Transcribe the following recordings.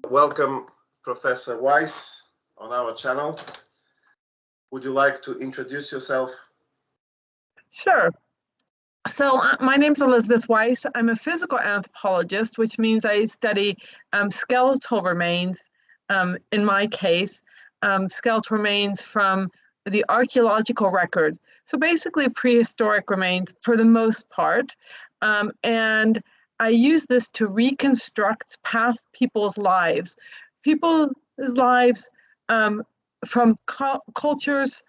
Welcome, Professor Weiss, on our channel. Would you like to introduce yourself? Sure. So my name's Elizabeth Weiss. I'm a physical anthropologist, which means I study skeletal remains, in my case, skeletal remains from the archaeological record. So basically prehistoric remains for the most part. And I use this to reconstruct past people's lives from cultures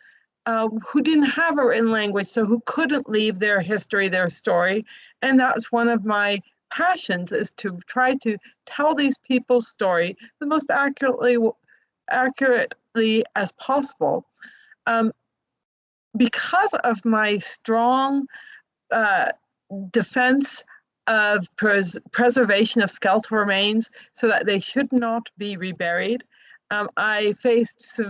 who didn't have a written language, so who couldn't leave their history, their story. And that's one of my passions, is to try to tell these people's story the most accurately as possible. Because of my strong defense of preservation of skeletal remains so that they should not be reburied, I faced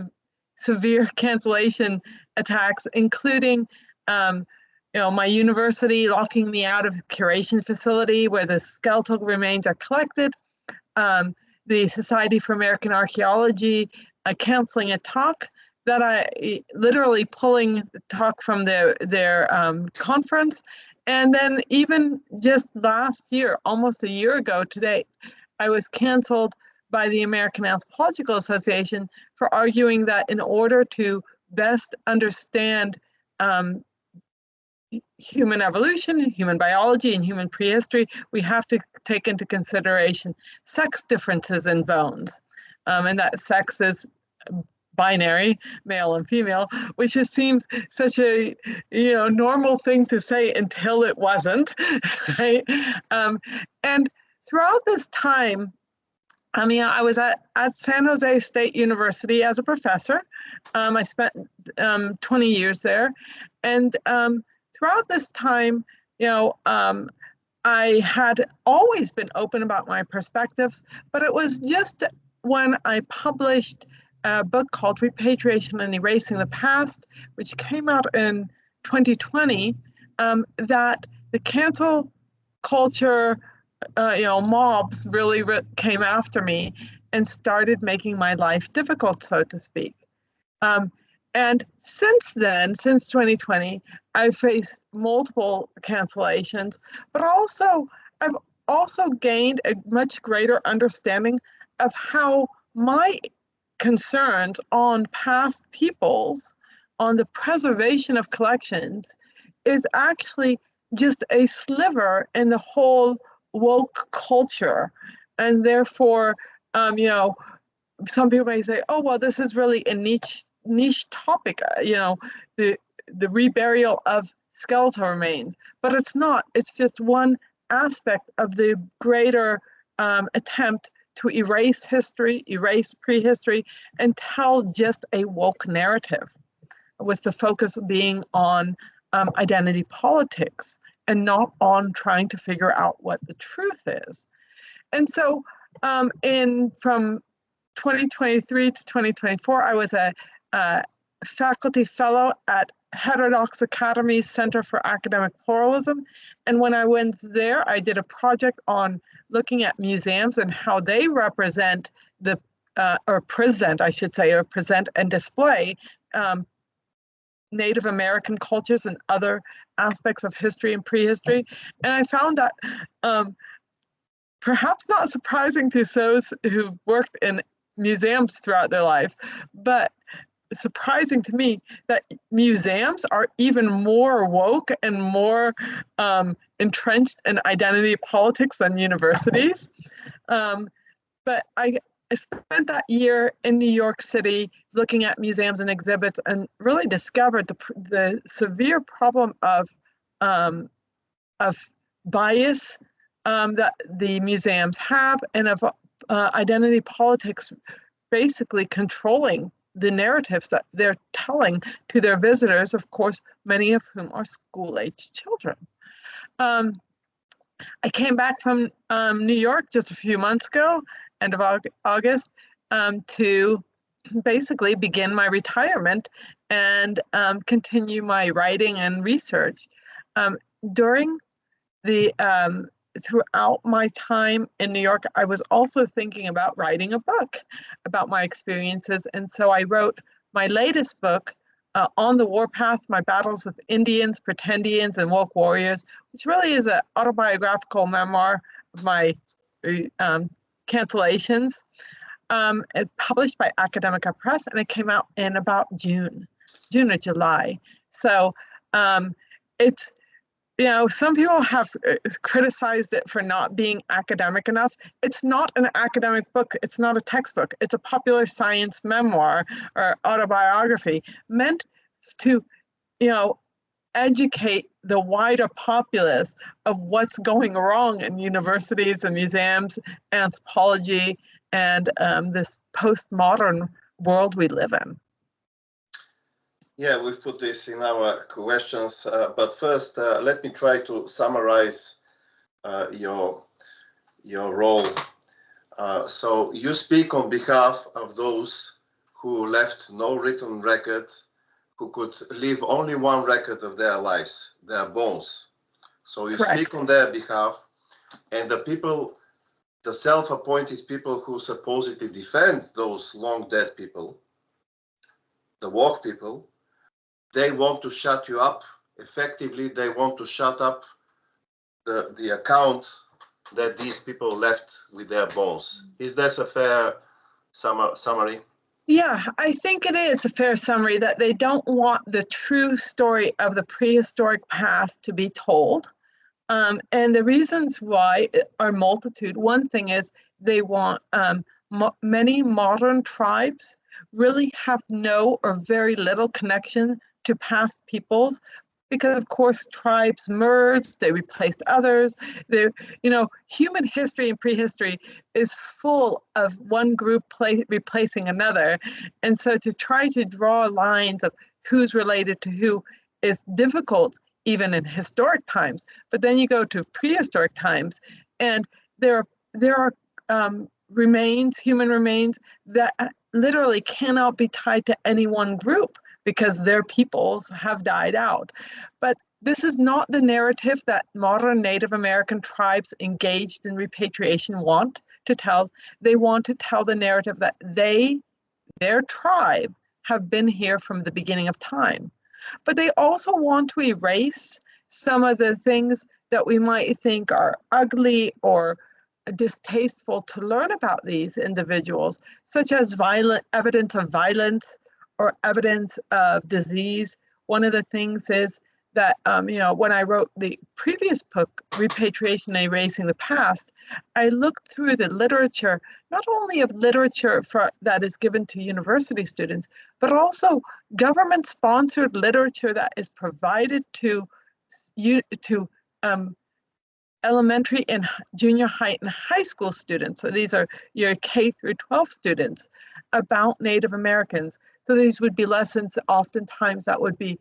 severe cancellation attacks, including my university locking me out of the curation facility where the skeletal remains are collected, the Society for American Archaeology canceling a talk that I literally pulling the talk from their conference. And then even just last year, almost a year ago today, I was canceled by the American Anthropological Association for arguing that in order to best understand human evolution, human biology, and human prehistory, we have to take into consideration sex differences in bones. And that sex is binary, male and female, which just seems such a normal thing to say until it wasn't, right? And throughout this time, I was at San Jose State University as a professor. I spent 20 years there. And throughout this time, I had always been open about my perspectives, but it was just when I published a book called Repatriation and Erasing the Past, which came out in 2020, that the cancel culture mobs really came after me and started making my life difficult, so to speak. And since then, since 2020, I've faced multiple cancellations, but I've also gained a much greater understanding of how my concerns on past peoples, on the preservation of collections, is actually just a sliver in the whole woke culture. And therefore, some people may say, oh, well, this is really a niche topic, the reburial of skeletal remains. But it's not. It's just one aspect of the greater attempt to erase history, erase prehistory, and tell just a woke narrative, with the focus being on identity politics and not on trying to figure out what the truth is. And so from 2023 to 2024, I was a faculty fellow at Heterodox Academy's Center for Academic Pluralism. And when I went there, I did a project on looking at museums and how they represent present and display Native American cultures and other aspects of history and prehistory. And I found that perhaps not surprising to those who worked in museums throughout their life, but surprising to me that museums are even more woke and more entrenched in identity politics than universities. But I spent that year in New York City looking at museums and exhibits and really discovered the severe problem of bias that the museums have, and of identity politics basically controlling the narratives that they're telling to their visitors, of course, many of whom are school-aged children. I came back from New York just a few months ago, end of August, to basically begin my retirement and continue my writing and research. During the throughout my time in New York, I was also thinking about writing a book about my experiences, and so I wrote my latest book, On the Warpath: My Battles with Indians, Pretendians, and Woke Warriors, which really is an autobiographical memoir of my cancellations. It published by Academica Press, and it came out in about June or July. So it's, some people have criticized it for not being academic enough. It's not an academic book. It's not a textbook. It's a popular science memoir or autobiography meant to, educate the wider populace of what's going wrong in universities and museums, anthropology, and this postmodern world we live in. Yeah, we've put this in our questions, but first, let me try to summarize your role. So you speak on behalf of those who left no written record, who could leave only one record of their lives, their bones. So you Correct. speak on their behalf, and the people, the self-appointed people who supposedly defend those long dead people, the woke people, they want to shut you up. Effectively, they want to shut up the account that these people left with their bones. Is that a fair summary? Yeah, I think it is a fair summary that they don't want the true story of the prehistoric past to be told. And the reasons why are multitude. One thing is they want many modern tribes really have no or very little connection to past peoples, because of course tribes merged, they replaced others. Human history and prehistory is full of one group replacing another, and so to try to draw lines of who's related to who is difficult even in historic times. But then you go to prehistoric times, and there are remains, human remains, that literally cannot be tied to any one group because their peoples have died out. But this is not the narrative that modern Native American tribes engaged in repatriation want to tell. They want to tell the narrative that their tribe, have been here from the beginning of time. But they also want to erase some of the things that we might think are ugly or distasteful to learn about these individuals, such as evidence of violence or evidence of disease. One of the things is that, when I wrote the previous book, Repatriation and Erasing the Past, I looked through the literature, not only of literature that is given to university students, but also government-sponsored literature that is provided to elementary and junior high and high school students. So these are your K through 12 students about Native Americans. So these would be lessons oftentimes that would be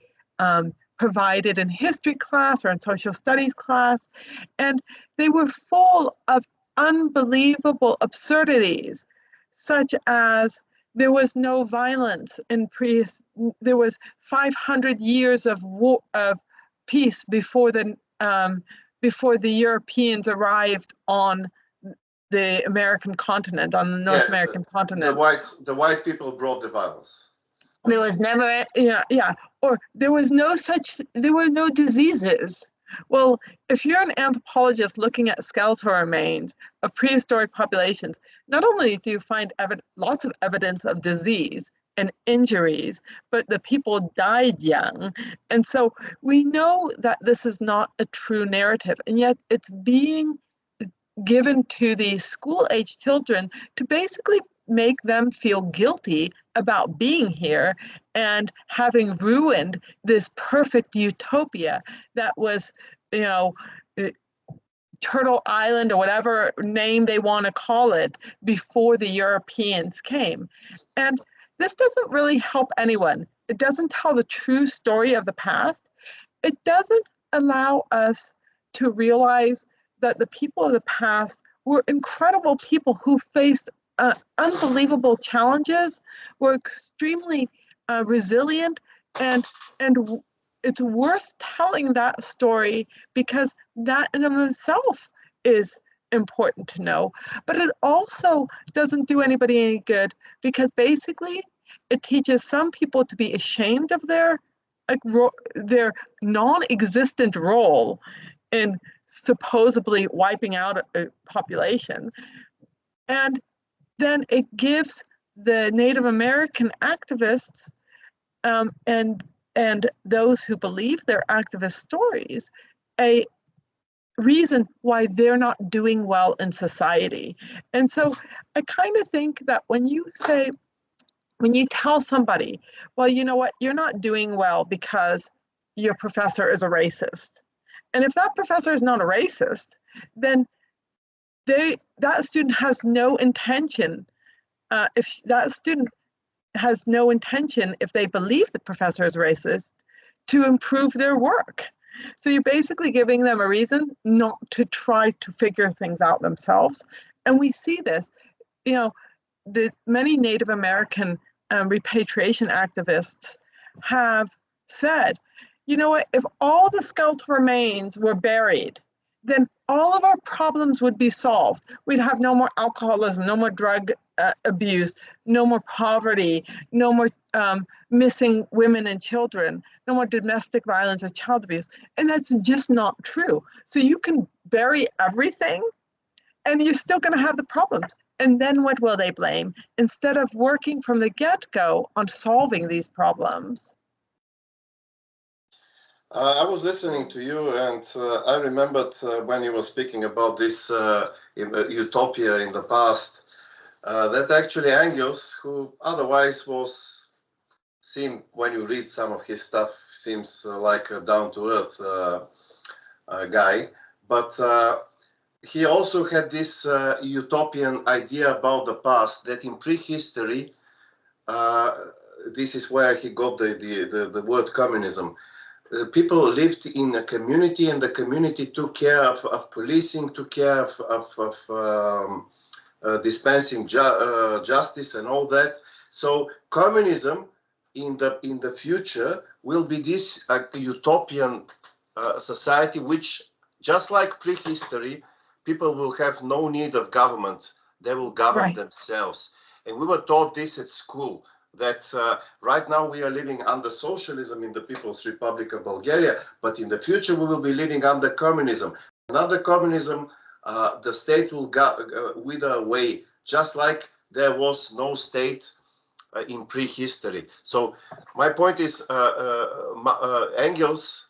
provided in history class or in social studies class. And they were full of unbelievable absurdities, such as there was no violence there was 500 years of peace before the Europeans arrived on the American continent, on the North American continent. The white people brought the violence. There was never, or there were no diseases. Well, if you're an anthropologist looking at skeletal remains of prehistoric populations, not only do you find lots of evidence of disease and injuries, but the people died young. And so we know that this is not a true narrative, and yet it's being given to these school-age children to basically make them feel guilty about being here and having ruined this perfect utopia that was, Turtle Island or whatever name they want to call it before the Europeans came. And this doesn't really help anyone. It doesn't tell the true story of the past. It doesn't allow us to realize that the people of the past were incredible people who faced unbelievable challenges, were extremely resilient, and it's worth telling that story because that in of itself is important to know. But it also doesn't do anybody any good because basically it teaches some people to be ashamed of their their non-existent role in supposedly wiping out a population. And then it gives the Native American activists and those who believe their activist stories a reason why they're not doing well in society. And so I kind of think that when you tell somebody, well, you know what, you're not doing well because your professor is a racist. And if that professor is not a racist, then that student has no intention. If that student has no intention, if they believe the professor is racist, to improve their work. So you're basically giving them a reason not to try to figure things out themselves. And we see this, the many Native American repatriation activists have said, you know what, if all the skeletal remains were buried, then all of our problems would be solved. We'd have no more alcoholism, no more drug abuse, no more poverty, no more missing women and children, no more domestic violence or child abuse. And that's just not true. So you can bury everything and you're still going to have the problems. And then what will they blame? Instead of working from the get-go on solving these problems. I was listening to you, and I remembered when you were speaking about this utopia in the past, that actually Engels, who otherwise seemed, when you read some of his stuff, seems like a down-to-earth guy, but he also had this utopian idea about the past, that in prehistory, this is where he got the word communism. People lived in a community, and the community took care of policing, took care of dispensing justice and all that. So communism in the future will be this utopian society, which, just like prehistory, people will have no need of government. They will govern themselves. And we were taught this at school, that right now we are living under socialism in the People's Republic of Bulgaria, but in the future we will be living under communism. And under communism, the state will wither away, just like there was no state in prehistory. So my point is, Engels,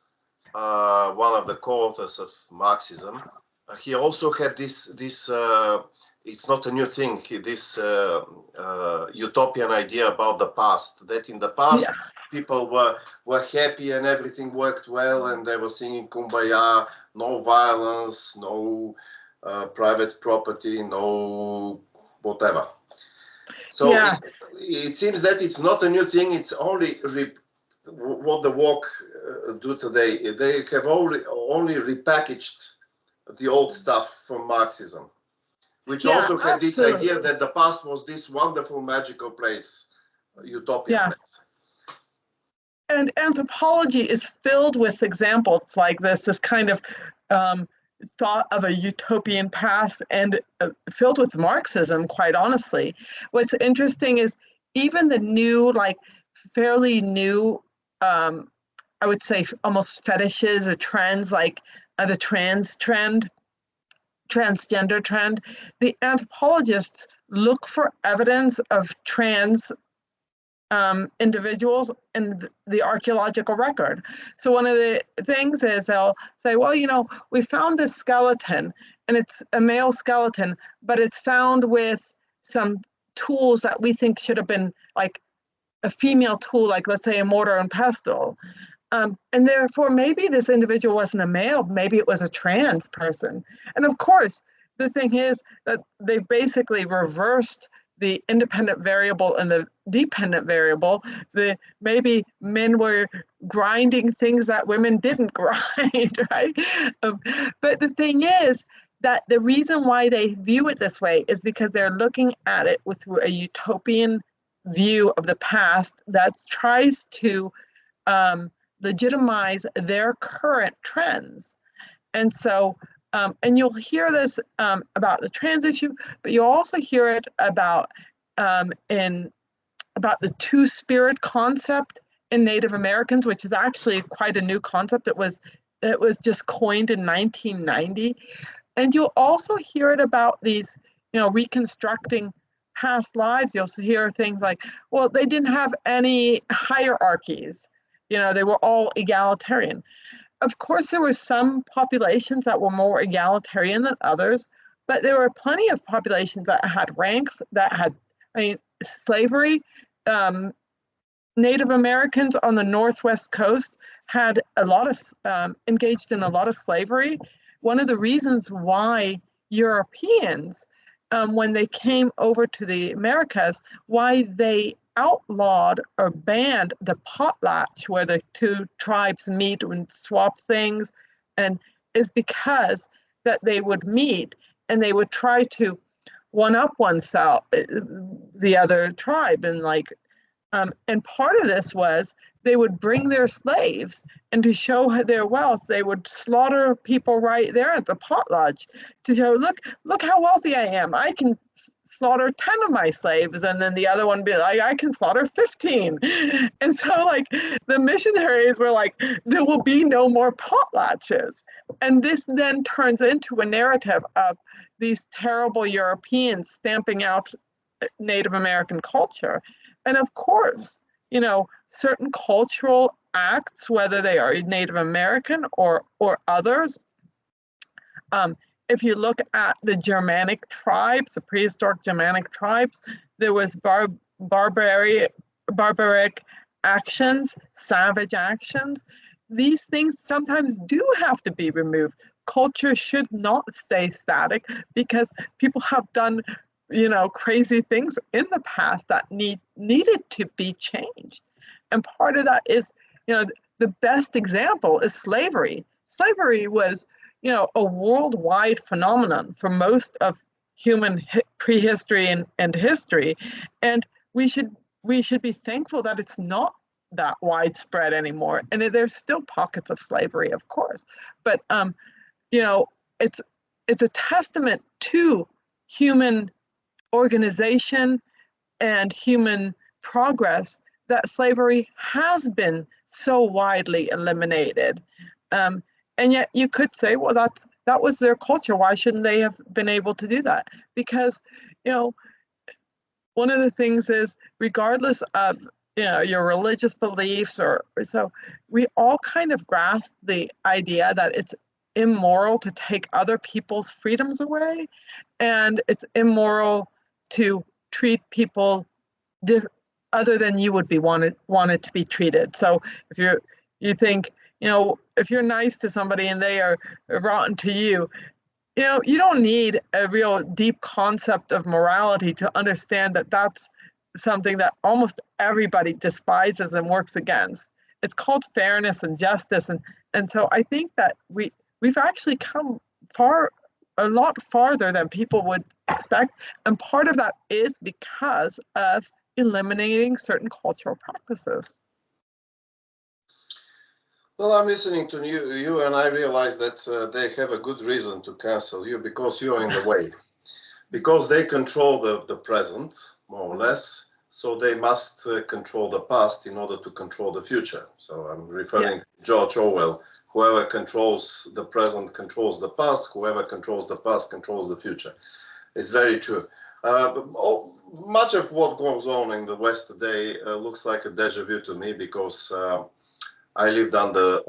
one of the co-authors of Marxism, he also had this it's not a new thing, this utopian idea about the past, that in the past people were happy and everything worked well, and they were singing Kumbaya, no violence, no private property, no whatever. So it seems that it's not a new thing, it's only what the woke do today. They have only repackaged the old stuff from Marxism, which also had this idea that the past was this wonderful, magical place, utopian place. And anthropology is filled with examples like this kind of thought of a utopian past, and filled with Marxism, quite honestly. What's interesting is even the new, fairly new, I would say almost fetishes or trends, like the trans trend, transgender trend, the anthropologists look for evidence of trans individuals in the archaeological record. So one of the things is they'll say, well, we found this skeleton and it's a male skeleton, but it's found with some tools that we think should have been like a female tool, like let's say a mortar and pestle. And therefore, maybe this individual wasn't a male, maybe it was a trans person. And of course, the thing is that they basically reversed the independent variable and the dependent variable. Maybe men were grinding things that women didn't grind, right? But the thing is that the reason why they view it this way is because they're looking at it with a utopian view of the past that tries to legitimize their current trends. And so, and you'll hear this about the trans issue, but you'll also hear it about about the two-spirit concept in Native Americans, which is actually quite a new concept. It was just coined in 1990. And you'll also hear it about these, reconstructing past lives. You'll hear things like, well, they didn't have any hierarchies. They were all egalitarian. Of course, there were some populations that were more egalitarian than others, but there were plenty of populations that had ranks, that had, slavery. Native Americans on the Northwest coast had a lot of, engaged in a lot of slavery. One of the reasons why Europeans, when they came over to the Americas, why they outlawed or banned the potlatch, where the two tribes meet and swap things, and is because that they would meet and they would try to one-up oneself, the other tribe, and part of this was they would bring their slaves, and to show their wealth, they would slaughter people right there at the potlatch to show, look how wealthy I am. I can slaughter 10 of my slaves, and then the other one be like, I can slaughter 15. And so the missionaries were like, there will be no more potlatches. And this then turns into a narrative of these terrible Europeans stamping out Native American culture. And of course, certain cultural acts, whether they are Native American or others, if you look at the Germanic tribes, the prehistoric Germanic tribes, there was barbaric actions, savage actions. These things sometimes do have to be removed. Culture should not stay static because people have done crazy things in the past that needed to be changed. And part of that is, the best example is slavery. Slavery was, a worldwide phenomenon for most of human prehistory and history. And we should be thankful that it's not that widespread anymore. And there's still pockets of slavery, of course. But, it's a testament to human organization and human progress that slavery has been so widely eliminated. And yet you could say, well, that was their culture. Why shouldn't they have been able to do that? Because, one of the things is, regardless of, your religious beliefs or so, we all kind of grasp the idea that it's immoral to take other people's freedoms away, and it's immoral to treat people other than you would be wanted to be treated. So if you think, if you're nice to somebody and they are rotten to you, you don't need a real deep concept of morality to understand that that's something that almost everybody despises and works against. It's called fairness and justice, and so I think that we've actually come a lot farther than people would expect, and part of that is because of eliminating certain cultural practices. Well, I'm listening to you, and I realize that they have a good reason to cancel you, because you're in the way. Because they control the present, more or less, so they must control the past in order to control the future. So I'm referring to George Orwell. Whoever controls the present controls the past. Whoever controls the past controls the future. It's very true. Much of what goes on in the West today looks like a deja vu to me, because I lived under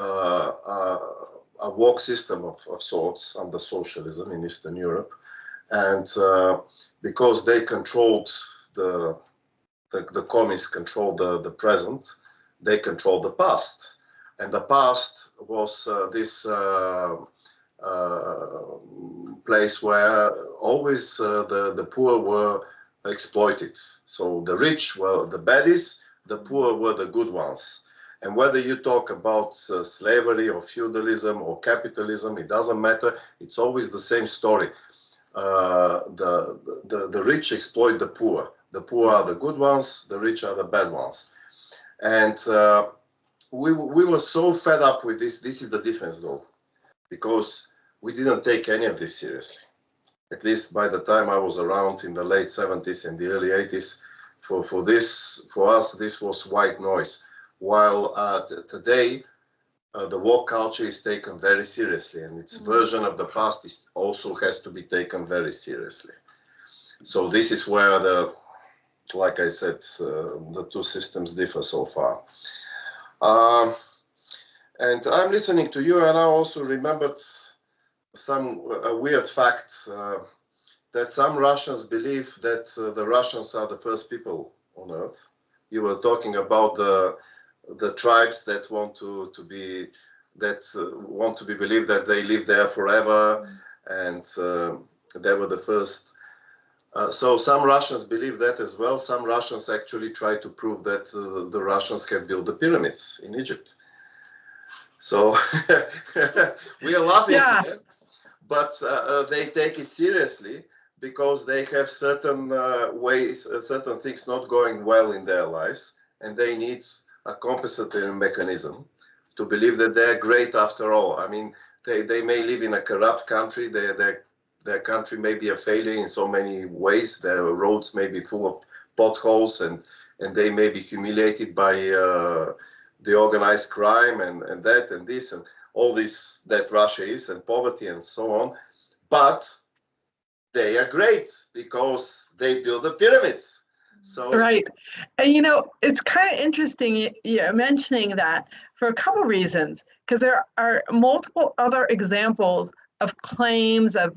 a woke system of sorts, under socialism in Eastern Europe. And because they controlled the communists controlled the present, they controlled the past. And the past was this place where always the poor were exploited. So the rich were the baddies, the poor were the good ones. And whether you talk about slavery or feudalism or capitalism, it doesn't matter. It's always the same story. The rich exploit the poor. The poor are the good ones, the rich are the bad ones. And we were so fed up with this. This is the difference, though, because we didn't take any of this seriously. At least by the time I was around in the late 70s and the early 80s, for us, this was white noise. While today, the woke culture is taken very seriously, and its version of the past also has to be taken very seriously. So this is where like I said, the two systems differ so far. And I'm listening to you, and I also remembered a weird fact that some Russians believe that the Russians are the first people on Earth. You were talking about the tribes that want to be believed that they live there forever, and they were the first. So some Russians believe that as well. Some Russians actually try to prove that the Russians have built the pyramids in Egypt. So we are laughing here, but they take it seriously because they have certain ways, certain things not going well in their lives, and they need a compensatory mechanism to believe that they're great after all. I mean, they may live in a corrupt country. Their country may be a failure in so many ways. Their roads may be full of potholes, and they may be humiliated by the organized crime and that and this and all this that Russia is, and poverty and so on. But they are great because they build the pyramids. So right. And you know, it's kind of interesting you're mentioning that for a couple of reasons, because there are multiple other examples of claims of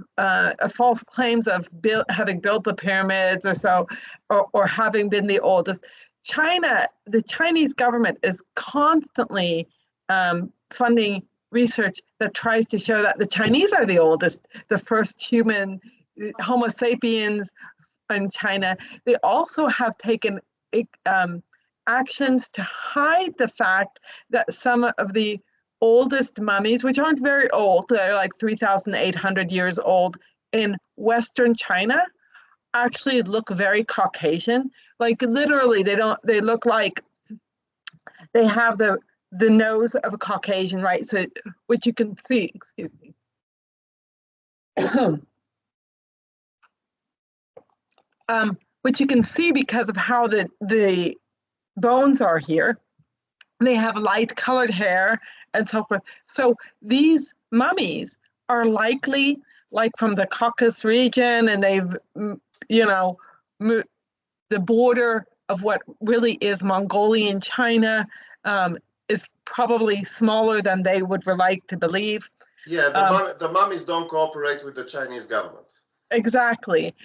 false claims of having built the pyramids or so, or having been the oldest. The Chinese government is constantly funding research that tries to show that the Chinese are the oldest, the first human, Homo sapiens in China. They also have taken actions to hide the fact that some of the oldest mummies, which aren't very old, they're like 3,800 years old in Western China, actually look very Caucasian. Like literally, they look like they have the nose of a Caucasian, right? So, which you can see, excuse me. Which you can see because of how the bones are here. They have light colored hair and so forth. So these mummies are likely like from the Caucasus region, and they've, you know, the border of what really is Mongolian China is probably smaller than they would like to believe. Yeah, the mummies don't cooperate with the Chinese government. Exactly.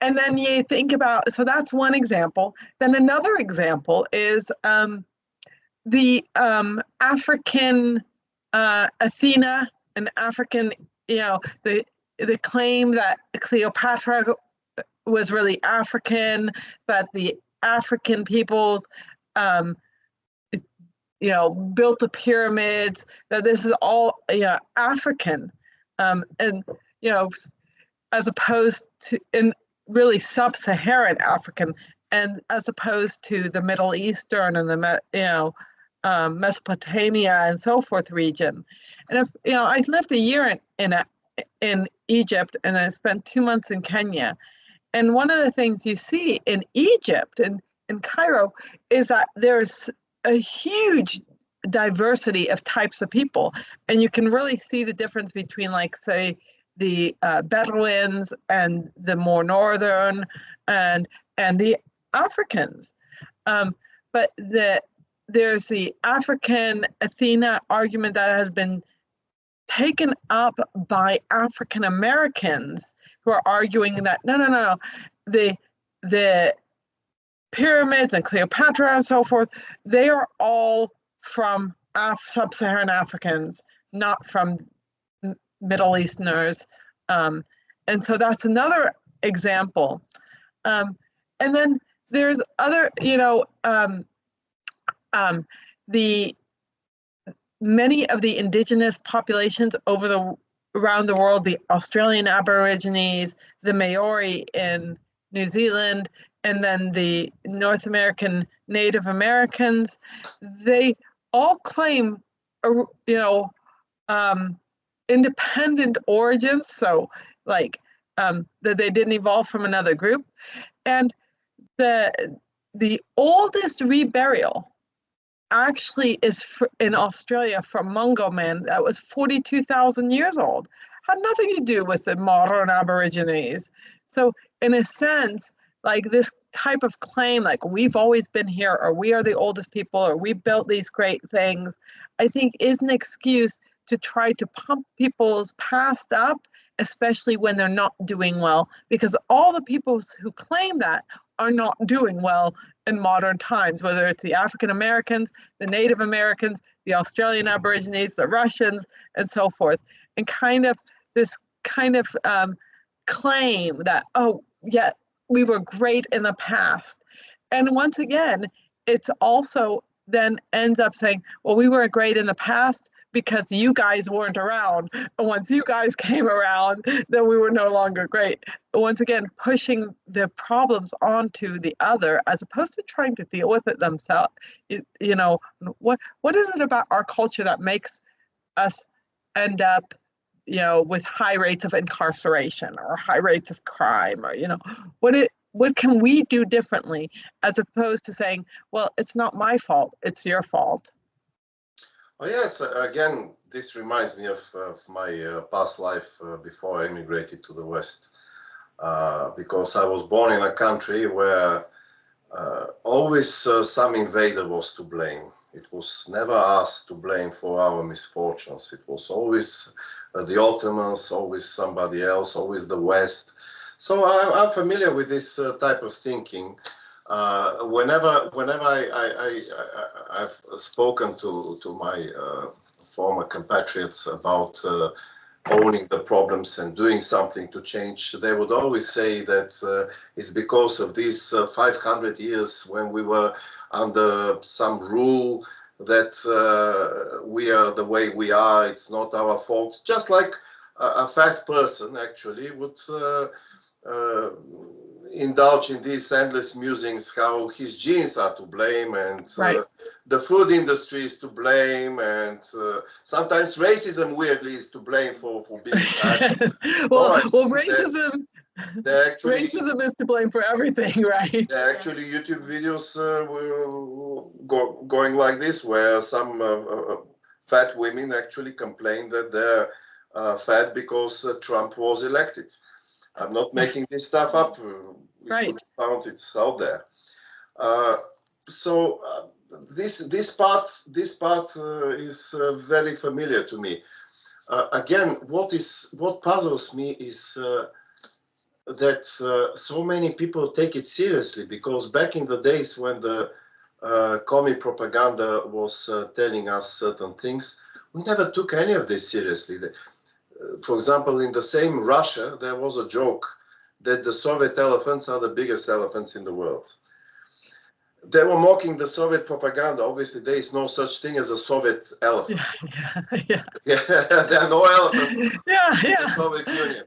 And then you think about, so that's one example. Then another example is the African Athena, an African, you know, the claim that Cleopatra was really African, that the African peoples, you know, built the pyramids, that this is all, you know, African, and, you know, as opposed to in really sub-Saharan African, and as opposed to the Middle Eastern and the, you know, Mesopotamia and so forth region. And if, you know, I lived a year in Egypt, and I spent 2 months in Kenya. And one of the things you see in Egypt and in Cairo is that there's a huge diversity of types of people. And you can really see the difference between, like, say, the Bedouins and the more northern and the Africans. But there's the African Athena argument that has been taken up by African Americans who are arguing that no, the pyramids and Cleopatra and so forth, they are all from sub-Saharan Africans, not from Middle Easterners. And so that's another example. And then there's other, you know, the many of the indigenous populations around the world, the Australian Aborigines, the Maori in New Zealand, and then the North American Native Americans, they all claim, independent origins. So like that they didn't evolve from another group. And the oldest reburial actually is in Australia from Mungo Man that was 42,000 years old. Had nothing to do with the modern Aborigines. So in a sense, like this type of claim, like we've always been here, or we are the oldest people, or we built these great things, I think is an excuse to try to pump people's past up, especially when they're not doing well, because all the people who claim that are not doing well in modern times, whether it's the African Americans, the Native Americans, the Australian Aborigines, the Russians, and so forth. And kind of this kind of claim that, oh, yeah, we were great in the past. And once again, it's also then ends up saying, well, we were great in the past because you guys weren't around. And once you guys came around, then we were no longer great. Once again, pushing the problems onto the other as opposed to trying to deal with it themselves. What is it about our culture that makes us end up, with high rates of incarceration or high rates of crime, or, what can we do differently as opposed to saying, well, it's not my fault, it's your fault? Oh yes, again, this reminds me of my past life before I immigrated to the West, because I was born in a country where always some invader was to blame. It was never us to blame for our misfortunes. It was always the Ottomans, always somebody else, always the West. So I'm familiar with this type of thinking. Whenever I've spoken to my former compatriots about owning the problems and doing something to change, they would always say that it's because of these 500 years when we were under some rule that we are the way we are. It's not our fault. Just like a fat person actually would indulge in these endless musings how his genes are to blame, and Right. The food industry is to blame, and sometimes racism weirdly is to blame for being fat. Racism Racism is to blame for everything, right? actually YouTube videos were going like this, where some fat women actually complain that they're fat because Trump was elected. I'm not making this stuff up. Right. Could found it's out there. This part is very familiar to me. Again, what puzzles me is that so many people take it seriously, because back in the days when the commie propaganda was telling us certain things, we never took any of this seriously. For example, in the same Russia, there was a joke that the Soviet elephants are the biggest elephants in the world. They were mocking the Soviet propaganda. Obviously, there is no such thing as a Soviet elephant. Yeah. There are no elephants in Yeah. the Soviet Union.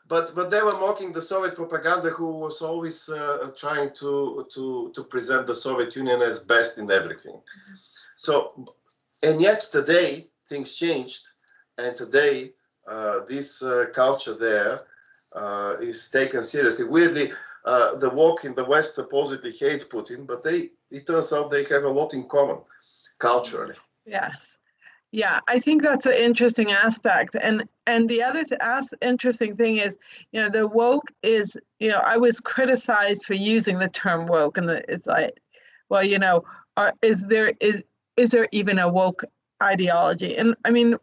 But they were mocking the Soviet propaganda, who was always trying to present the Soviet Union as best in everything. So, and yet today things changed, and today this culture there is taken seriously. Weirdly, the woke in the West supposedly hate Putin, but it turns out they have a lot in common culturally. Yes. Yeah, I think that's an interesting aspect. And the other interesting thing is, the woke is, I was criticized for using the term woke, and it's like, well, is there even a woke ideology? And I mean,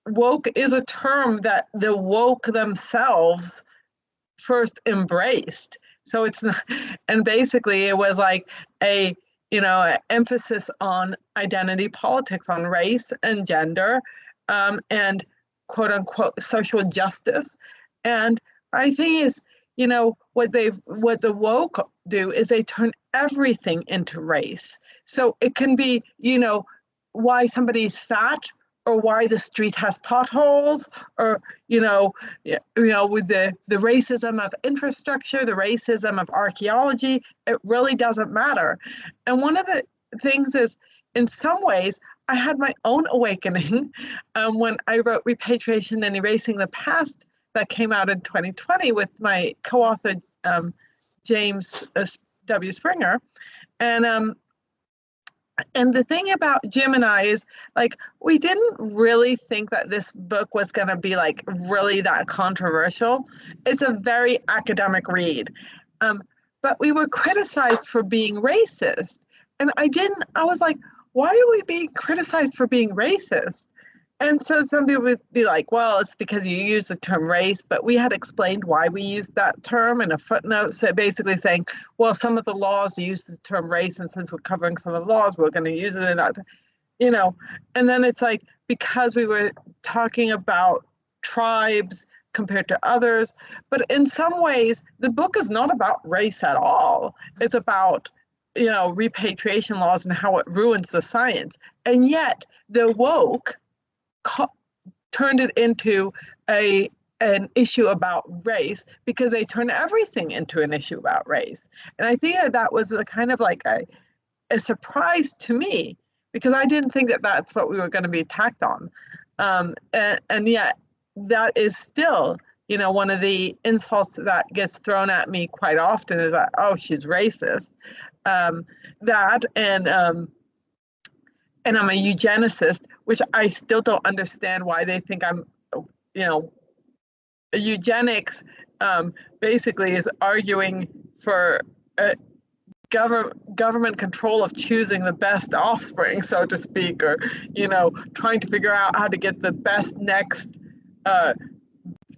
woke is a term that the woke themselves first embraced. So it's not, and basically it was like a emphasis on identity politics, on race and gender, and quote unquote social justice. And I think is, what the woke do is they turn everything into race. So it can be, why somebody's fat, or why the street has potholes, or with the racism of infrastructure, the racism of archaeology. It really doesn't matter. And one of the things is, in some ways, I had my own awakening when I wrote Repatriation and Erasing the Past, that came out in 2020 with my co-author James W. Springer. And the thing about Jim and I is, like, we didn't really think that this book was going to be like really that controversial. It's a very academic read. But we were criticized for being racist. And I was like, why are we being criticized for being racist? And so some people would be like, well, it's because you use the term race, but we had explained why we used that term in a footnote. So basically saying, well, some of the laws use the term race, and since we're covering some of the laws, we're going to use it in that, and then it's like, because we were talking about tribes compared to others, but in some ways, the book is not about race at all. It's about, repatriation laws and how it ruins the science. And yet the woke turned it into an issue about race, because they turn everything into an issue about race. And I think that was a kind of like a surprise to me, because I didn't think that that's what we were going to be attacked on. And yet that is still, one of the insults that gets thrown at me quite often is that, oh, she's racist. And I'm a eugenicist, which I still don't understand why they think I'm, eugenics basically is arguing for government control of choosing the best offspring, so to speak, or, trying to figure out how to get the best next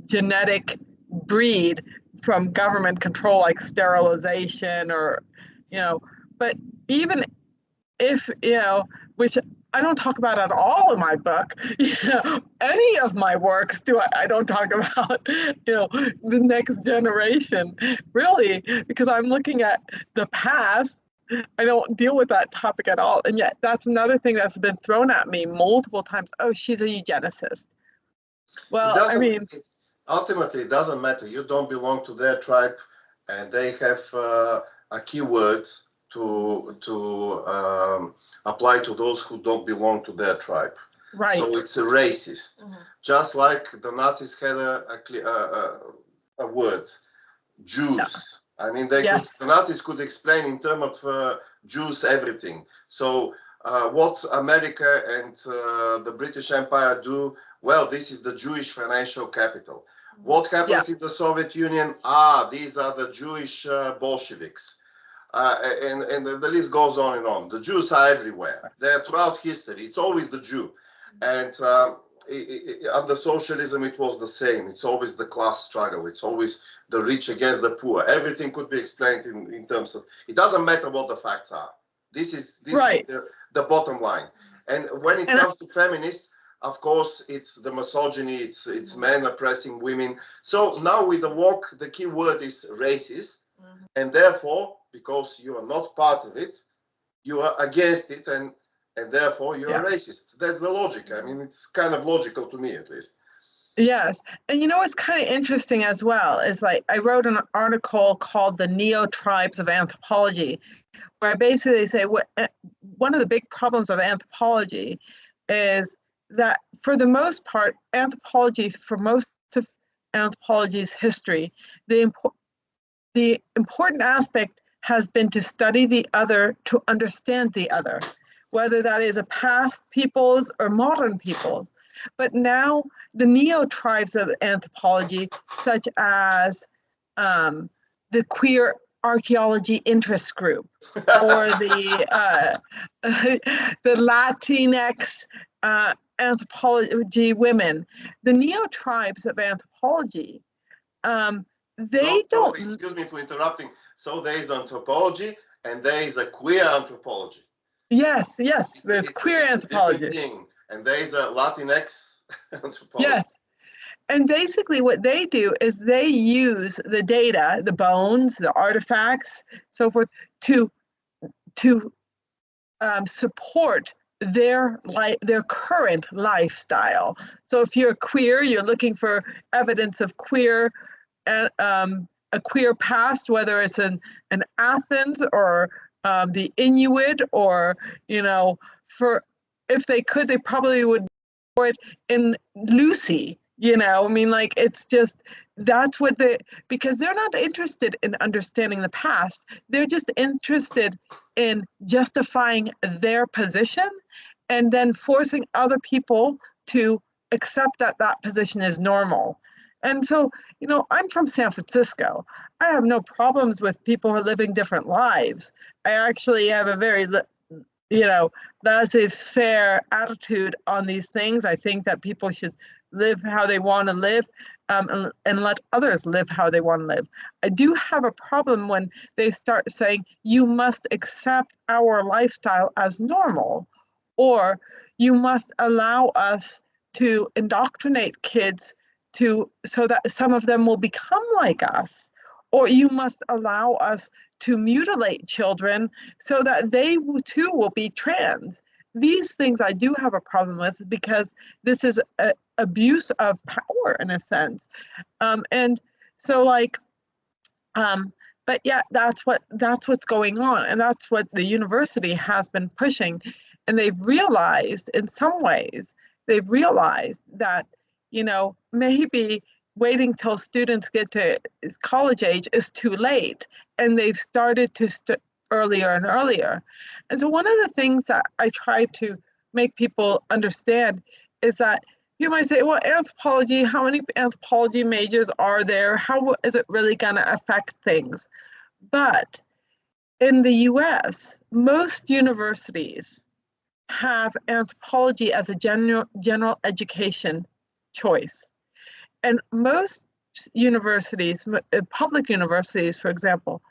genetic breed from government control, like sterilization, or, but even if, which I don't talk about at all in my book, any of my works I don't talk about, the next generation, really, because I'm looking at the past. I don't deal with that topic at all. And yet that's another thing that's been thrown at me multiple times. Oh, she's a eugenicist. Well, ultimately, it doesn't matter. You don't belong to their tribe, and they have a keyword to apply to those who don't belong to their tribe. Right. So it's a racist. Mm-hmm. Just like the Nazis had a word, Jews. Yeah. I mean, the Nazis could explain in terms of Jews everything. So what America and the British Empire do, well, this is the Jewish financial capital. What happens in the Soviet Union? These are the Jewish Bolsheviks. And the list goes on and on. The Jews are everywhere. They're throughout history. It's always the Jew. And under socialism, it was the same. It's always the class struggle. It's always the rich against the poor. Everything could be explained in terms of, it doesn't matter what the facts are. This is the bottom line. And when it comes to feminists, of course, it's the misogyny, it's men oppressing women. So now with the woke, the key word is racist. And therefore, because you are not part of it, you are against it, and therefore you are racist. That's the logic. I mean, it's kind of logical to me, at least. Yes. And what's kind of interesting as well is, like, I wrote an article called The Neo-Tribes of Anthropology, where I basically say one of the big problems of anthropology is that, for the most part, anthropology, for most of anthropology's history, the important aspect has been to study the other, to understand the other, whether that is a past peoples or modern peoples. But now the neo-tribes of anthropology, such as the queer archaeology interest group, or the Latinx anthropology women, the neo-tribes of anthropology, excuse me for interrupting. So there is anthropology and there is a queer anthropology. Yes, there's queer anthropology. Different thing. And there is a Latinx anthropology. Yes. And basically what they do is they use the data, the bones, the artifacts, so forth, to support their current lifestyle. So if you're queer, you're looking for evidence of queer, a queer past, whether it's in Athens or the Inuit, or for if they could, they probably would for it in Lucy. I mean, like, it's just that's what because they're not interested in understanding the past. They're just interested in justifying their position and then forcing other people to accept that that position is normal. And so, I'm from San Francisco. I have no problems with people who are living different lives. I actually have a very, laissez-faire attitude on these things. I think that people should live how they want to live, and let others live how they want to live. I do have a problem when they start saying, you must accept our lifestyle as normal, or you must allow us to indoctrinate kids so that some of them will become like us, or you must allow us to mutilate children so that they too will be trans. These things I do have a problem with, because this is abuse of power in a sense. And so, like, but yeah, that's what's going on, and that's what the university has been pushing. And they've realized, in some ways, that maybe waiting till students get to college age is too late, and they've started to earlier and earlier. And so one of the things that I try to make people understand is that you might say, well, anthropology, how many anthropology majors are there? How is it really going to affect things? But in the US, most universities have anthropology as a general education choice. And most universities, public universities, for example,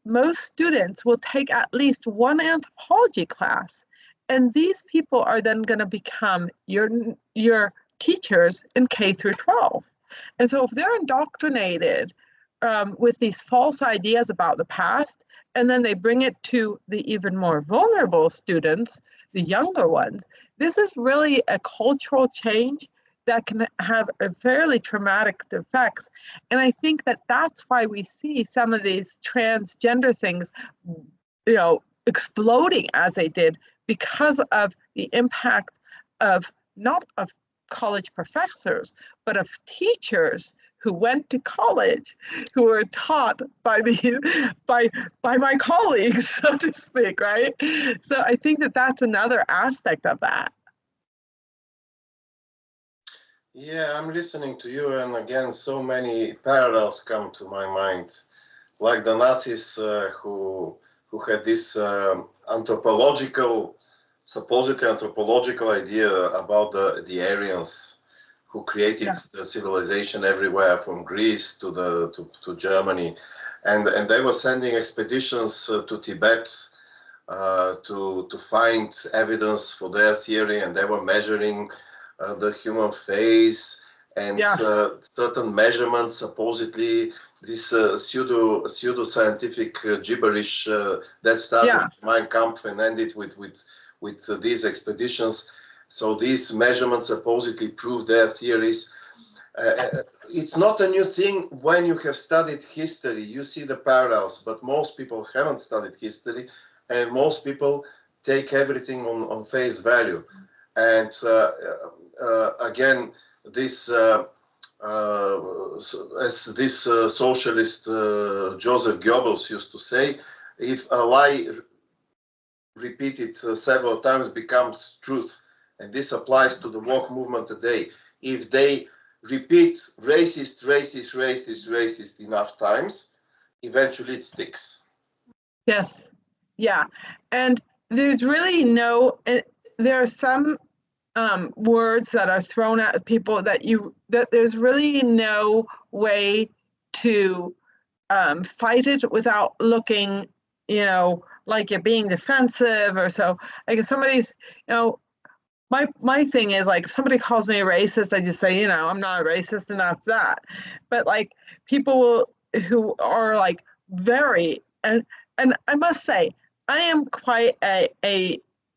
most students will take at least one anthropology class. And these people are then going to become your teachers in K through 12. And so if they're indoctrinated with these false ideas about the past, and then they bring it to the even more vulnerable students, the younger ones, this is really a cultural change that can have a fairly traumatic effects. And I think that that's why we see some of these transgender things, exploding as they did, because of the impact of not of college professors, but of teachers who went to college, who were taught by my colleagues, so to speak, right? So I think that that's another aspect of that. Yeah, I'm listening to you, and again, so many parallels come to my mind, like the Nazis who had this supposedly anthropological idea about the Aryans who created the civilization everywhere, from Greece to Germany, and they were sending expeditions to Tibet to find evidence for their theory, and they were measuring the human face and certain measurements, supposedly this pseudo scientific gibberish that started Mein Kampf and ended with these expeditions. So these measurements supposedly prove their theories. It's not a new thing. When you have studied history, you see the parallels, but most people haven't studied history, and most people take everything on face value. And again, this as this socialist Joseph Goebbels used to say, if a lie repeated several times becomes truth, and this applies to the woke movement today. If they repeat racist, racist, racist, racist enough times, eventually it sticks. Yes, yeah, and there's really there are some words that are thrown at people that there's really no way to fight it without looking, like you're being defensive or so. Like if somebody's, my thing is, like, if somebody calls me a racist, I just say, I'm not a racist, and that's that. But like people who are like very, and I must say, I am quite a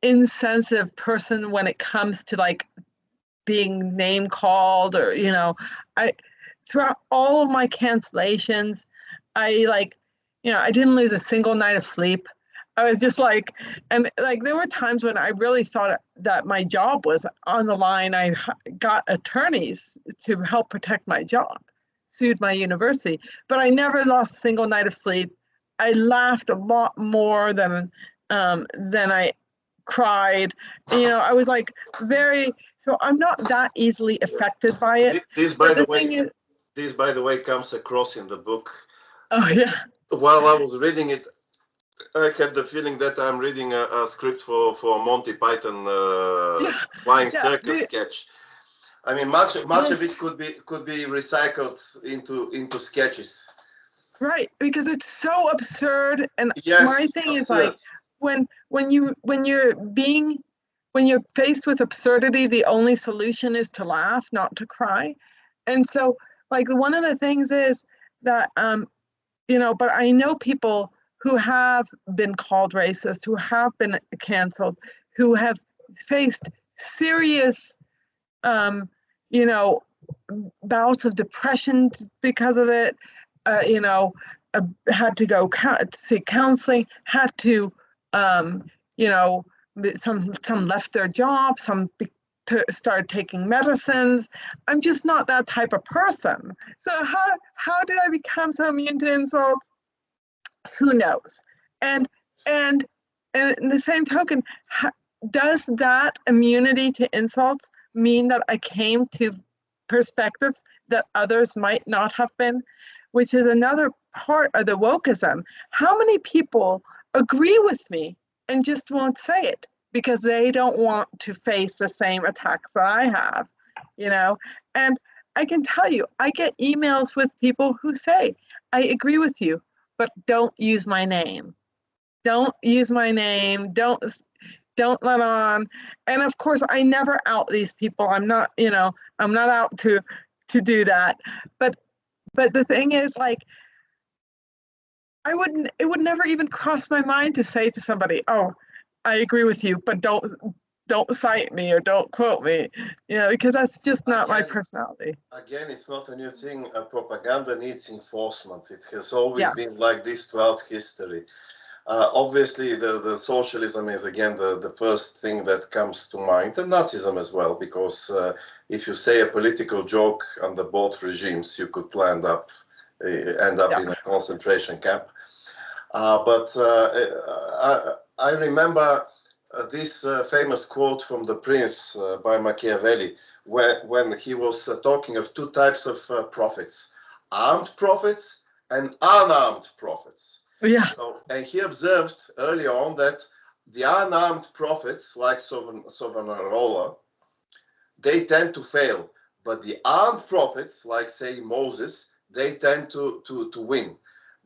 insensitive person when it comes to like being name called, or I throughout all of my cancellations, I I didn't lose a single night of sleep. I was just like, and like there were times when I really thought that my job was on the line. I got attorneys to help protect my job, sued my university, but I never lost a single night of sleep. I laughed a lot more than I cried. I was like so I'm not that easily affected by it. This, by the way, this, by the way, comes across in the book. Oh yeah. While I was reading it, I had the feeling that I'm reading a script for Monty Python flying circus sketch. I mean, much of it could be recycled into sketches. Right, because it's so absurd, and yes, my thing absurd. Is like when you're faced with absurdity, the only solution is to laugh, not to cry. And so, like, one of the things is that but I know people who have been called racist, who have been canceled, who have faced serious bouts of depression because of it, had to go seek counseling, had to, some left their job, some started taking medicines. I'm just not that type of person. So how did I become so immune to insults? Who knows? And in the same token, does that immunity to insults mean that I came to perspectives that others might not have been, which is another part of the wokeism? How many people agree with me and just won't say it because they don't want to face the same attacks that I have, And I can tell you, I get emails with people who say, I agree with you, but don't use my name. Don't use my name. Don't let on. And of course, I never out these people. I'm not, I'm not out to do that. But the thing is, like, it would never even cross my mind to say to somebody, oh, I agree with you, but don't cite me or don't quote me, because that's just not my personality. Again, it's not a new thing. Propaganda needs enforcement. It has always been like this throughout history. Obviously, the socialism is, again, the first thing that comes to mind, and Nazism as well, because if you say a political joke under both regimes, you could end up in a concentration camp. But I remember this famous quote from The Prince by Machiavelli, when he was talking of two types of prophets: armed prophets and unarmed prophets. Yeah. So, and he observed early on that the unarmed prophets, like Savonarola, they tend to fail, but the armed prophets, like, say, Moses, they tend to win,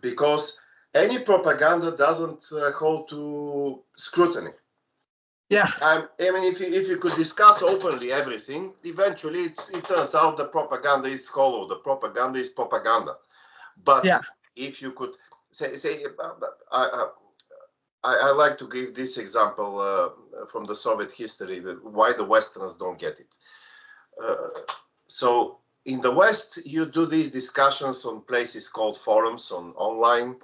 because any propaganda doesn't hold to scrutiny. Yeah. I mean, if you could discuss openly everything, eventually it turns out the propaganda is hollow. The propaganda is propaganda. But if you could say I like to give this example from the Soviet history, why the Westerners don't get it. So in the West, you do these discussions on places called forums, online,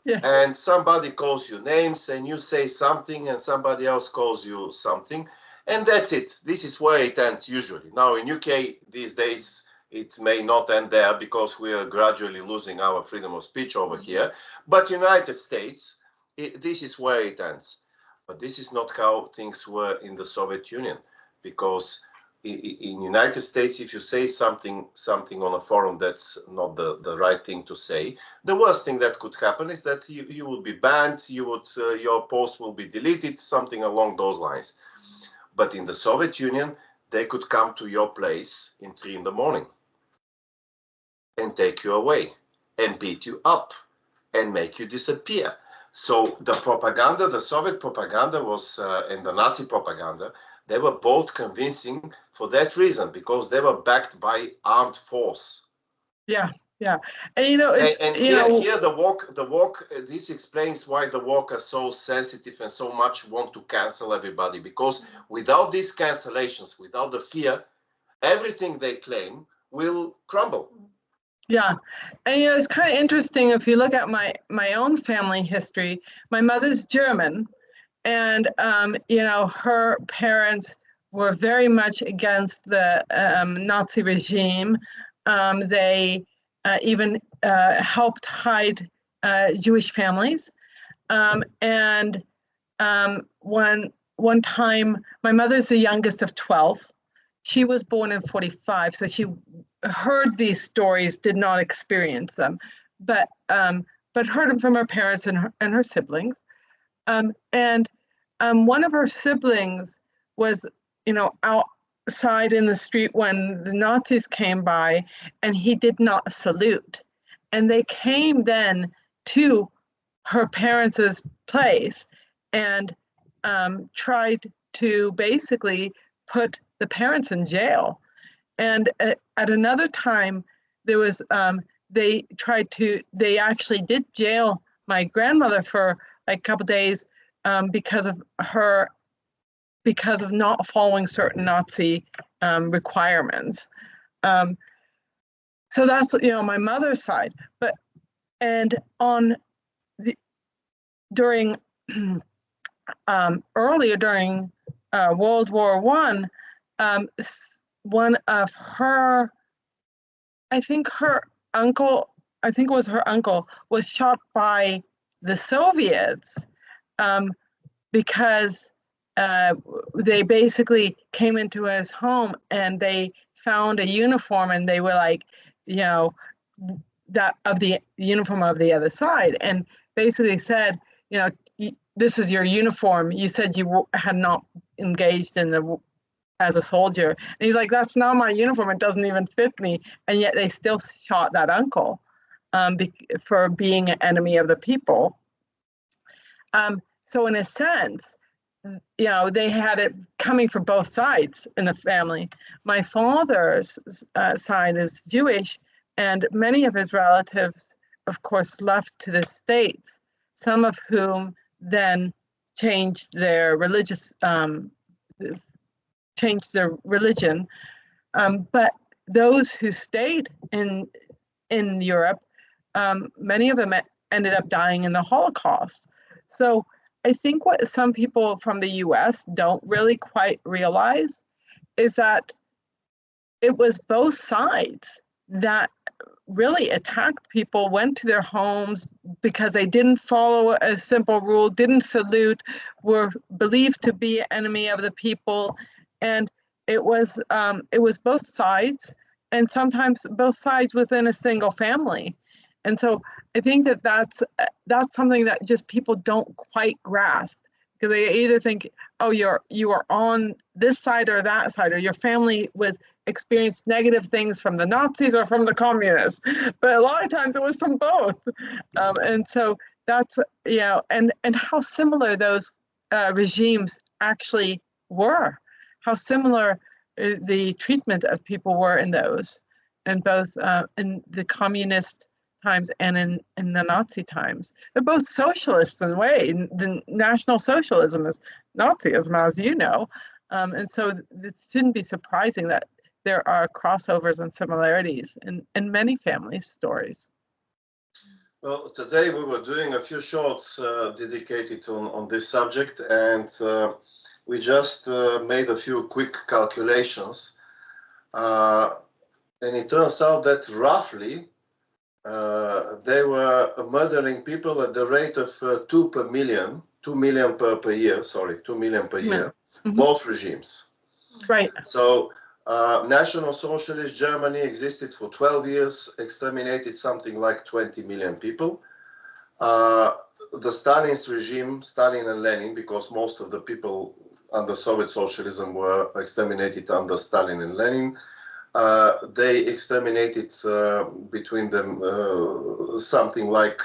and somebody calls you names, and you say something, and somebody else calls you something, and that's it. This is where it ends usually. Now in UK these days, it may not end there because we are gradually losing our freedom of speech over here. But United States, this is where it ends. But this is not how things were in the Soviet Union, because in United States, if you say something on a forum that's not the right thing to say, the worst thing that could happen is that you will be banned, your post will be deleted, something along those lines. But in the Soviet Union, they could come to your place in 3 in the morning and take you away and beat you up and make you disappear. So the propaganda, the Soviet propaganda was, and the Nazi propaganda, they were both convincing for that reason, because they were backed by armed force. Yeah. Yeah, and you know, it's, and you here, know, here the walk. This explains why the walk are so sensitive and so much want to cancel everybody, because without these cancellations, without the fear, everything they claim will crumble. yeah, and you know, it's kind of interesting if you look at my own family history. My mother's German, and you know, her parents were very much against the Nazi regime. They even helped hide Jewish families. And one time, my mother's the youngest of 12. She was born in 45, so she heard these stories, did not experience them, but heard them from her parents and her siblings. And one of her siblings was, you know, outside in the street when the Nazis came by, and he did not salute. And they came then to her parents' place and tried to basically put the parents in jail. And at another time, there was they actually did jail my grandmother for like a couple days because of not following certain Nazi requirements. So that's, you know, my mother's side. But and on the during earlier during World War I, one of her, I think it was her uncle, was shot by the Soviets because they basically came into his home and they found a uniform, and they were like, you know, that of the uniform of the other side, and basically said, you know, this is your uniform. You said you had not engaged in the as a soldier. And he's like, that's not my uniform. It doesn't even fit me. And yet they still shot that uncle for being an enemy of the people. So in a sense, you know, they had it coming from both sides in the family. My father's side is Jewish, and many of his relatives, of course, left to the States, some of whom then changed their religion. But those who stayed in Europe, many of them ended up dying in the Holocaust. So I think what some people from the US don't really quite realize is that it was both sides that really attacked people, went to their homes because they didn't follow a simple rule, didn't salute, were believed to be an enemy of the people. And it was both sides, and sometimes both sides within a single family. And so I think that that's something that just people don't quite grasp, because they either think, oh, you are on this side or that side, or your family was experienced negative things from the Nazis or from the communists. But a lot of times it was from both. And so that's, you know, and how similar those regimes actually were, how similar the treatment of people were in those, in both in the communist times and in the Nazi times. They're both socialists in a way. The National Socialism is Nazism, as you know. And so it shouldn't be surprising that there are crossovers and similarities in many family stories. Well, today we were doing a few shorts dedicated on this subject, and we just made a few quick calculations. And it turns out that roughly they were murdering people at the rate of 2 million per year, Mm-hmm. Both regimes. Right. So National Socialist Germany existed for 12 years, exterminated something like 20 million people. The Stalin's regime, Stalin and Lenin, because most of the people under Soviet socialism were exterminated under Stalin and Lenin, they exterminated between them something like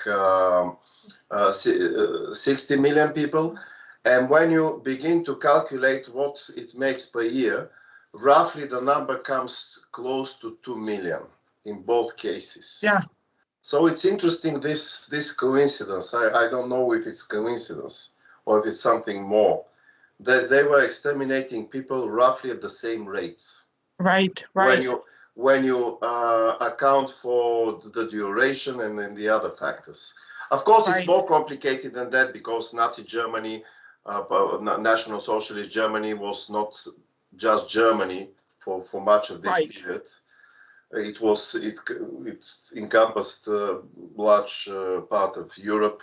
60 million people. And when you begin to calculate what it makes per year, roughly the number comes close to 2 million in both cases. Yeah. So it's interesting, this coincidence. I don't know if it's coincidence or if it's something more, that they were exterminating people roughly at the same rates. Right. When you account for the duration and then the other factors. Of course, it's more complicated than that, because Nazi Germany, National Socialist Germany, was not just Germany for much of this period. It encompassed a large part of Europe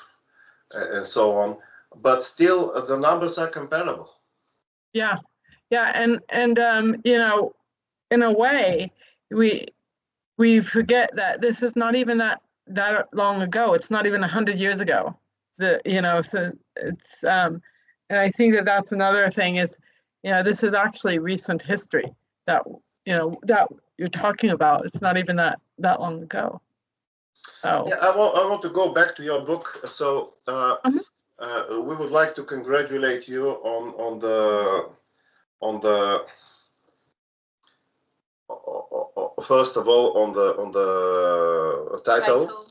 and so on. But still, the numbers are comparable. Yeah, and you know, in a way, we forget that this is not even that long ago. It's not even 100 years ago. So it's and I think that that's another thing is, this is actually recent history that that you're talking about. It's not even that long ago. Oh. Yeah, I want to go back to your book. So we would like to congratulate you on the first of all on the title.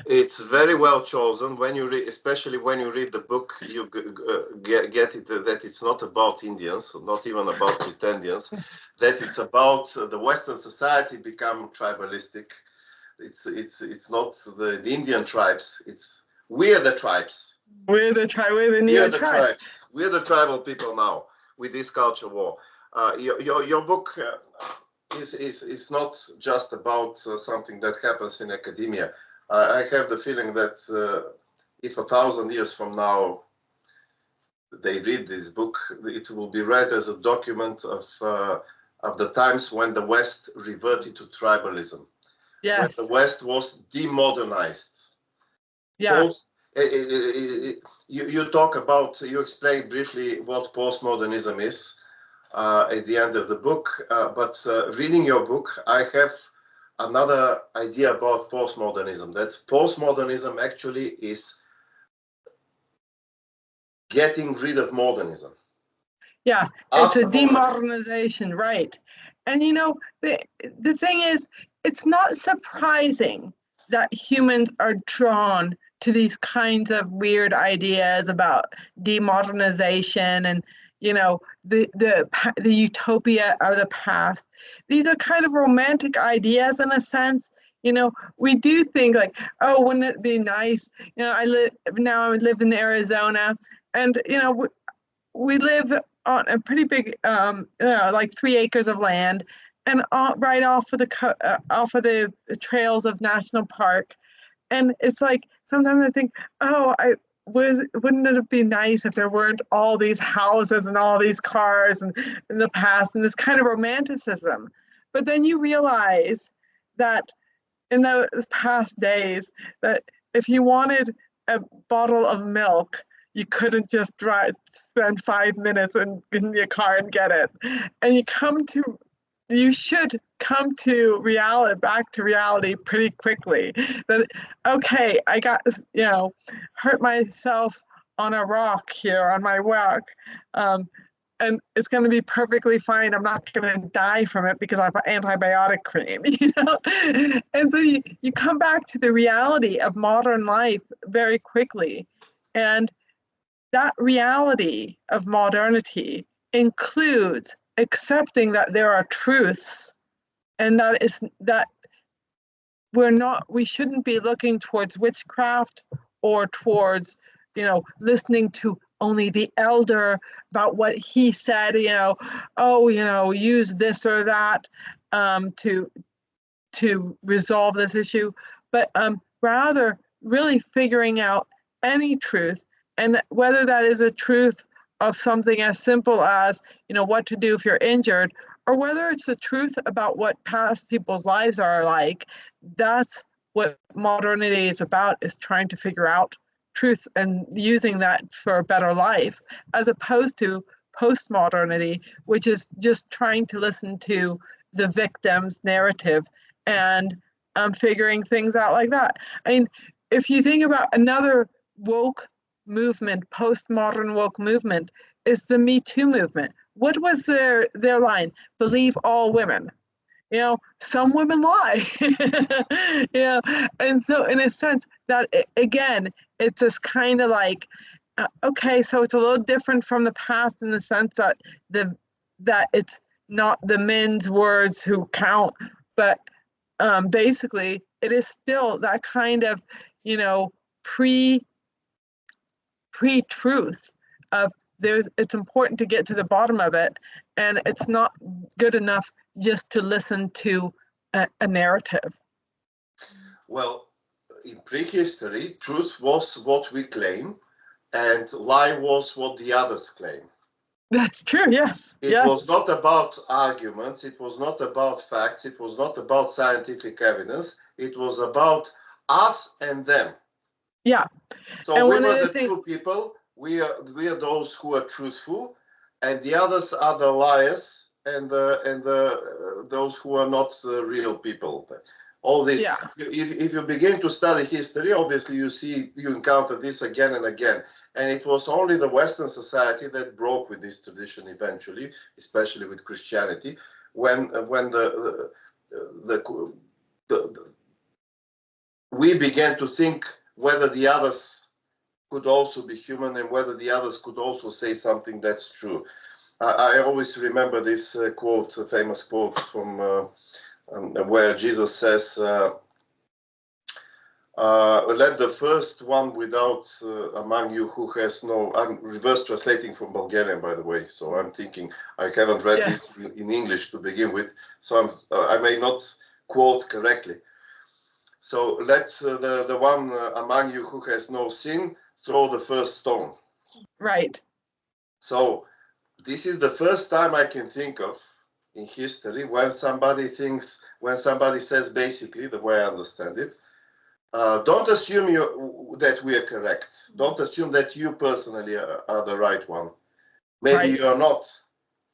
It's very well chosen. When you read, especially when you read the book, you get it that it's not about Indians, not even about Pretendians, that it's about the Western society become tribalistic. It's not the Indian tribes. It's we're the tribes. We're the tribes. We're the tribal people now with this culture war. Your book is not just about something that happens in academia. I have the feeling that if 1,000 years from now they read this book, it will be read as a document of the times when the West reverted to tribalism. Yes. When the West was de-modernized. Yeah. You talk about, you explain briefly what postmodernism is at the end of the book, but reading your book, I have another idea about postmodernism, that postmodernism actually is getting rid of modernism. Yeah, it's a demodernization, right? And the thing is, it's not surprising that humans are drawn to these kinds of weird ideas about demodernization and the utopia of the past. These are kind of romantic ideas in a sense. We do think like, oh, wouldn't it be nice? I live in Arizona, and we live on a pretty big, like 3 acres of land, and right off of the trails of national park. And it's like sometimes I think, oh, wouldn't it be nice if there weren't all these houses and all these cars and in the past, and this kind of romanticism. But then you realize that in those past days, that if you wanted a bottle of milk, you couldn't just spend 5 minutes in your car and get it. And you should come to reality, back to reality pretty quickly. That, okay, I got, hurt myself on a rock here on my walk. And it's going to be perfectly fine. I'm not going to die from it because I have antibiotic cream, And so you come back to the reality of modern life very quickly. And that reality of modernity includes accepting that there are truths, and that we shouldn't be looking towards witchcraft or towards, listening to only the elder about what he said, use this or that to resolve this issue, but rather really figuring out any truth, and whether that is a truth of something as simple as, what to do if you're injured, or whether it's the truth about what past people's lives are like. That's what modernity is about, is trying to figure out truth and using that for a better life, as opposed to postmodernity, which is just trying to listen to the victim's narrative and figuring things out like that. I mean, if you think about another woke movement, postmodern woke movement, is the Me Too movement. What was their line? Believe all women. some women lie. And so in a sense that again, it's this kind of like, okay, so it's a little different from the past in the sense that that it's not the men's words who count, but basically it is still that kind of pre-truth of it's important to get to the bottom of it, and it's not good enough just to listen to a narrative. Well, in prehistory, truth was what we claim, and lie was what the others claim. That's true, yes. It was not about arguments, it was not about facts, it was not about scientific evidence, it was about us and them. Yeah. So and we were the true people, we are those who are truthful, and the others are the liars and those who are not real people. All this, yeah. If you begin to study history, obviously you encounter this again and again. And it was only the Western society that broke with this tradition eventually, especially with Christianity, when we began to think whether the others could also be human and whether the others could also say something that's true. I always remember this quote, a famous quote from where Jesus says, let the first one without among you who has no, I'm reverse translating from Bulgarian, by the way, so I'm thinking I haven't read this in English to begin with, so I may not quote correctly. So let the one among you who has no sin throw the first stone. Right. So this is the first time I can think of in history when somebody says basically, the way I understand it, don't assume that we are correct. Don't assume that you personally are the right one. Maybe you are not.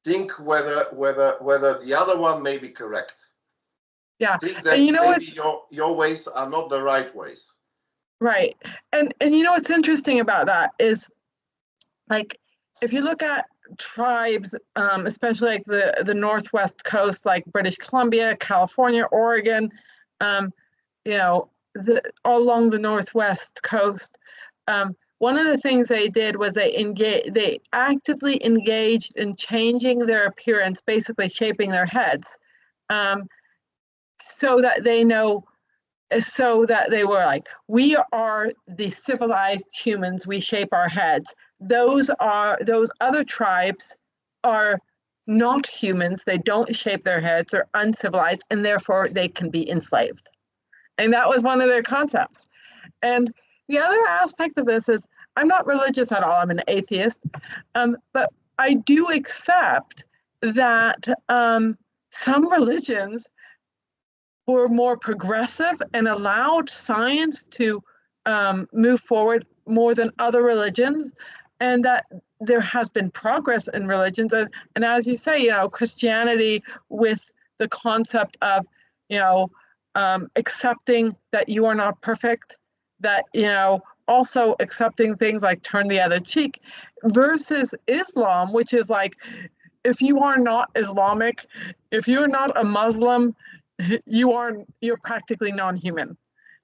Think whether the other one may be correct. Yeah. Think that maybe your ways are not the right ways. Right. And what's interesting about that is, like, if you look at tribes, especially like the Northwest coast, like British Columbia, California, Oregon, all along the Northwest coast, one of the things they did was they actively engaged in changing their appearance, basically shaping their heads, so that they were like, we are the civilized humans, we shape our heads. Those other tribes are not humans, they don't shape their heads, they're uncivilized, and therefore they can be enslaved. And that was one of their concepts. And the other aspect of this is, I'm not religious at all, I'm an atheist, but I do accept that some religions were more progressive and allowed science to move forward more than other religions, and that there has been progress in religions. And as you say, Christianity with the concept of, accepting that you are not perfect, that, also accepting things like turn the other cheek, versus Islam, which is like, if you are not Islamic, if you're not a Muslim, you're practically non-human,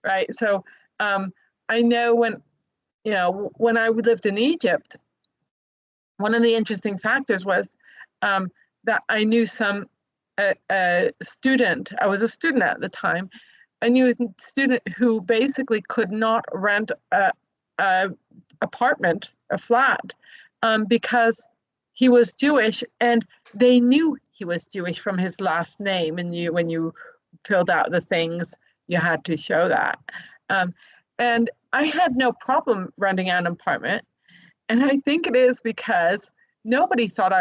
right? So I know when I lived in Egypt, one of the interesting factors was that I knew a student. I was a student at the time. I knew a student who basically could not rent a apartment, a flat, because he was Jewish, and they knew he was Jewish from his last name, and when you filled out the things, you had to show that. And I had no problem renting out an apartment, and I think it is because nobody thought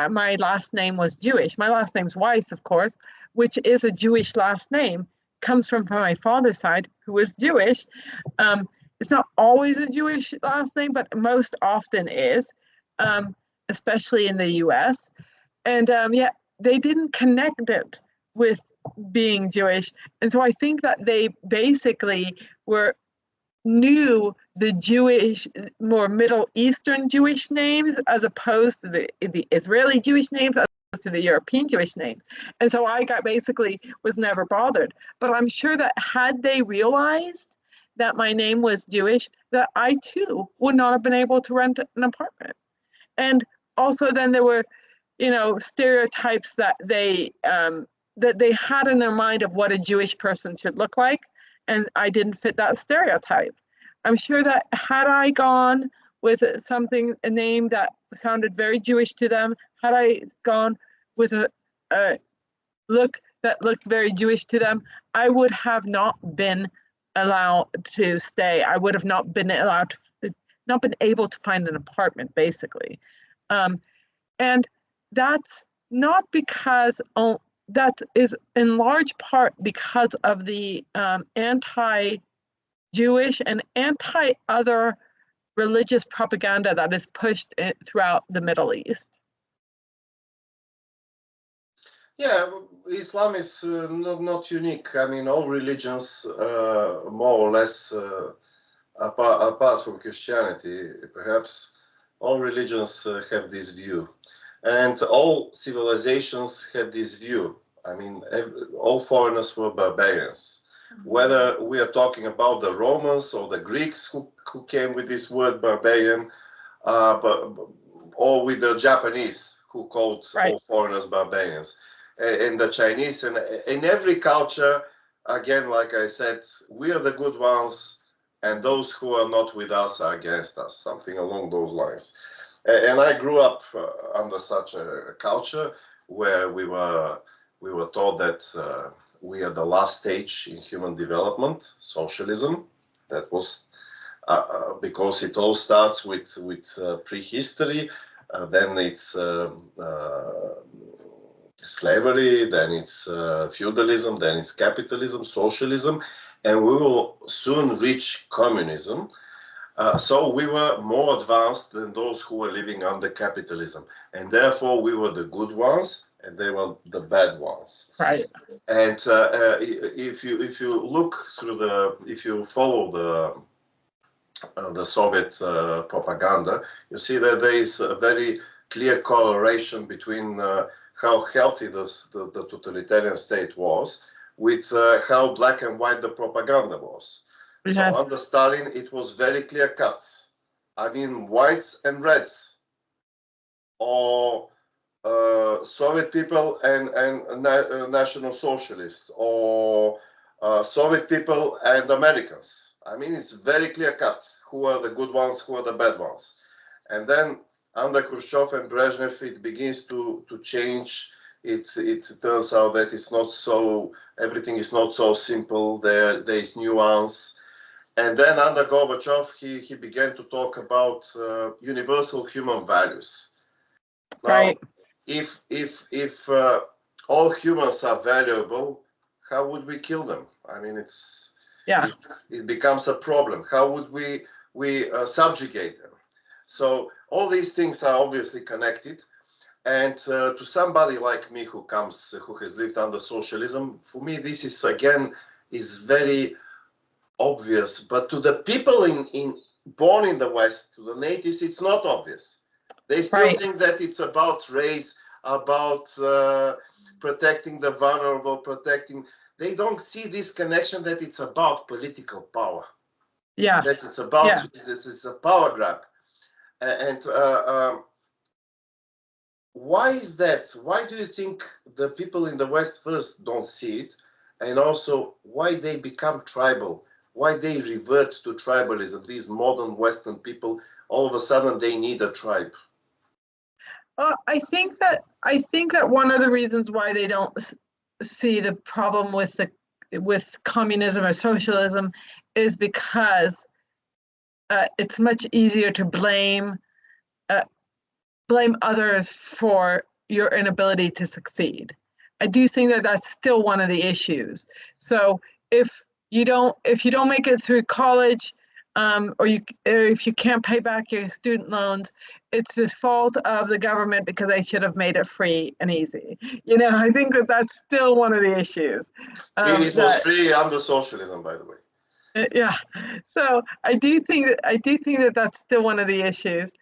my last name was Jewish. My last name's Weiss, of course, which is a Jewish last name, comes from my father's side, who was Jewish. It's not always a Jewish last name, but most often is, especially in the US. And yet they didn't connect it with being Jewish. And so I think that they basically knew the Jewish, more Middle Eastern Jewish names, as opposed to the Israeli Jewish names, to the European Jewish names. And so I was never bothered. But I'm sure that had they realized that my name was Jewish, that I too would not have been able to rent an apartment. And also then there were, stereotypes that they had in their mind of what a Jewish person should look like. And I didn't fit that stereotype. I'm sure that had I gone with a name that sounded very Jewish to them, had I gone with a look that looked very Jewish to them, I would have not been allowed to stay. I would have not been able to find an apartment, basically. And that's not because, that is in large part because of the anti-Jewish and anti-other religious propaganda that is pushed throughout the Middle East. Yeah, Islam is not unique. I mean, all religions, more or less, apart from Christianity, perhaps, all religions have this view. And all civilizations had this view. I mean, all foreigners were barbarians. Whether we are talking about the Romans or the Greeks who came with this word barbarian, or with the Japanese who called all foreigners barbarians, and the Chinese, and in every culture, again, like I said, we are the good ones, and those who are not with us are against us, something along those lines. And I grew up under such a culture where we were taught that we are the last stage in human development, socialism. That was because it all starts with prehistory, then it's slavery, then it's feudalism, then it's capitalism, socialism, and we will soon reach communism. So we were more advanced than those who were living under capitalism, and therefore we were the good ones, and they were the bad ones. Right. And if you look through if you follow the Soviet propaganda, you see that there is a very clear correlation between how healthy the totalitarian state was with how black and white the propaganda was. So under Stalin, it was very clear cut. I mean, whites and reds, or Soviet people and National Socialists, or Soviet people and Americans. I mean, it's very clear cut who are the good ones, who are the bad ones. And then under Khrushchev and Brezhnev, it begins to change. It turns out that it's not so, everything is not so simple. There is nuance. And then under Gorbachev, he began to talk about universal human values. Now, if all humans are valuable, how would we kill them? I mean, it becomes a problem. How would we subjugate them? So all these things are obviously connected. And to somebody like me who has lived under socialism, for me this is again very obvious. But to the people born in the West, to the natives, it's not obvious. They still think that it's about race, about protecting the vulnerable, They don't see this connection that it's about political power. Yeah. That it's about it's a power grab. And why is that? Why do you think the people in the West first don't see it? And also why they become tribal? Why they revert to tribalism? These modern Western people, all of a sudden they need a tribe. I think that one of the reasons why they don't see the problem with communism or socialism is because it's much easier to blame others for your inability to succeed. I do think that that's still one of the issues. So if you don't make it through college, or if you can't pay back your student loans, it's the fault of the government because they should have made it free and easy. I think that that's still one of the issues. It was free under socialism, by the way. So I do think that that's still one of the issues.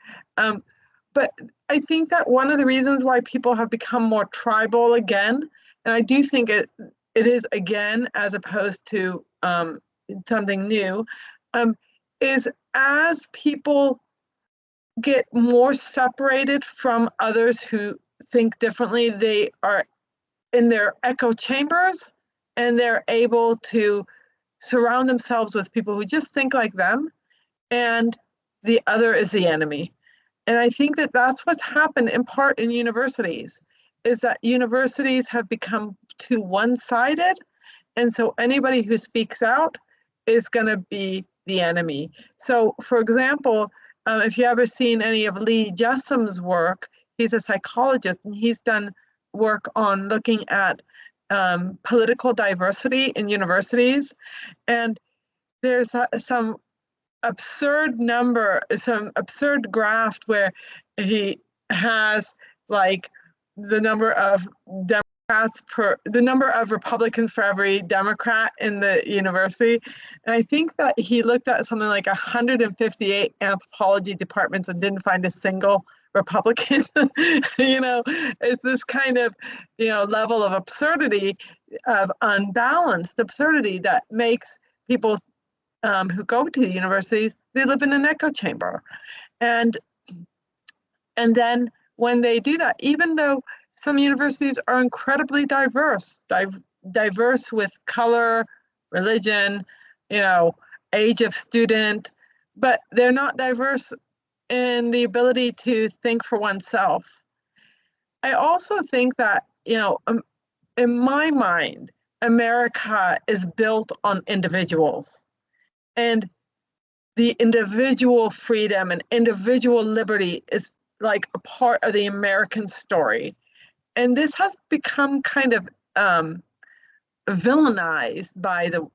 but I think that one of the reasons why people have become more tribal again, and I do think it is again as opposed to something new, is as people get more separated from others who think differently, they are in their echo chambers and they're able to surround themselves with people who just think like them, and the other is the enemy. And I think that that's what's happened in part in universities, is that universities have become too one-sided, and so anybody who speaks out is going to be the enemy. So, for example, if you ever seen any of Lee Jessum's work, he's a psychologist and he's done work on looking at political diversity in universities. And there's some absurd graph where he has like the number of the number of Republicans for every Democrat in the university. And I think that he looked at something like 158 anthropology departments and didn't find a single Republican. It's this kind of, level of absurdity, of unbalanced absurdity that makes people who go to the universities, they live in an echo chamber. And then when they do that, even though some universities are incredibly diverse with color, religion, age of student, but they're not diverse in the ability to think for oneself. I also think that, in my mind, America is built on individuals, and the individual freedom and individual liberty is like a part of the American story. And this has become kind of villainized by the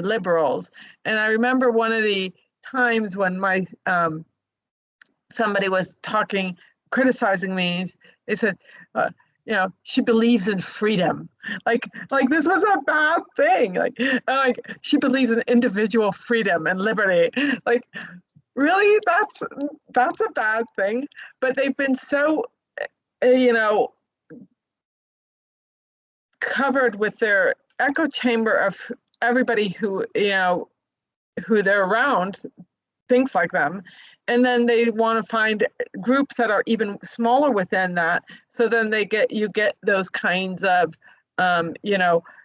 liberals. And I remember one of the times when somebody was criticizing me. They said, she believes in freedom. Like this was a bad thing. Like she believes in individual freedom and liberty. Like, really, that's a bad thing. But they've been so, covered with their echo chamber of everybody who they're around thinks like them, and then they want to find groups that are even smaller within that, so then you get those kinds of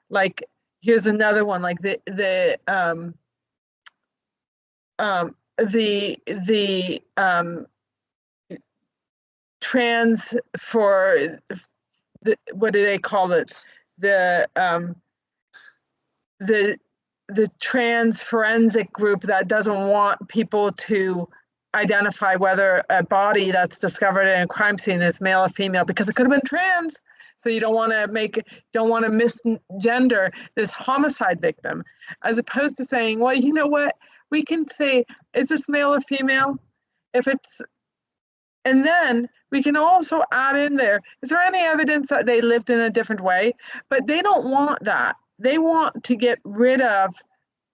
like, here's another one, like the trans for what do they call it, the trans forensic group that doesn't want people to identify whether a body that's discovered in a crime scene is male or female because it could have been trans. So you don't want to misgender this homicide victim, as opposed to saying, well, you know what, we can say, is this male or female? And then we can also add in there, is there any evidence that they lived in a different way? But they don't want that. They want to get rid of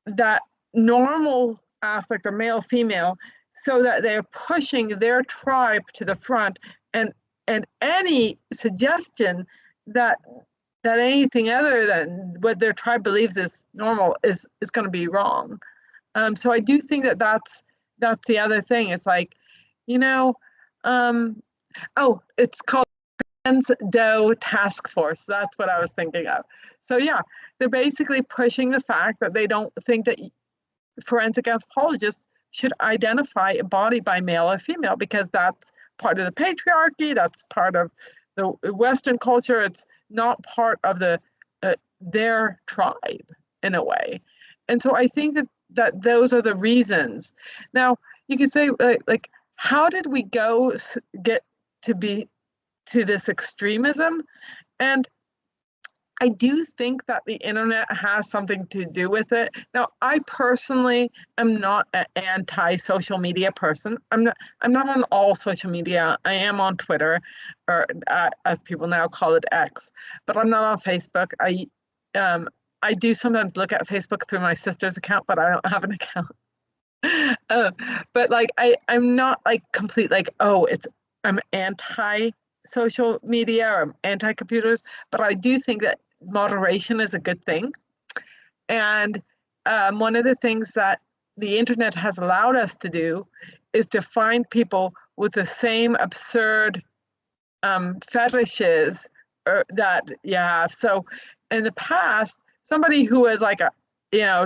that normal aspect of male, female, so that they're pushing their tribe to the front, and any suggestion that anything other than what their tribe believes is normal is going to be wrong. So I do think that that's the other thing. It's like, it's called Trans-Doe Task Force. That's what I was thinking of. So yeah, they're basically pushing the fact that they don't think that forensic anthropologists should identify a body by male or female, because that's part of the patriarchy, that's part of the Western culture. It's not part of their tribe in a way. And so I think that those are the reasons. Now, you could say, like, how did we get to this extremism? And I do think that the internet has something to do with it. Now, I personally am not an anti-social media person. I'm not on all social media. I am on Twitter, or as people now call it, X, but I'm not on Facebook. I do sometimes look at Facebook through my sister's account, but I don't have an account. But like, I'm not like complete, like, oh, it's I'm anti-social media or I'm anti-computers, but I do think that moderation is a good thing. And one of the things that the internet has allowed us to do is to find people with the same absurd fetishes that you have. So in the past, somebody who was like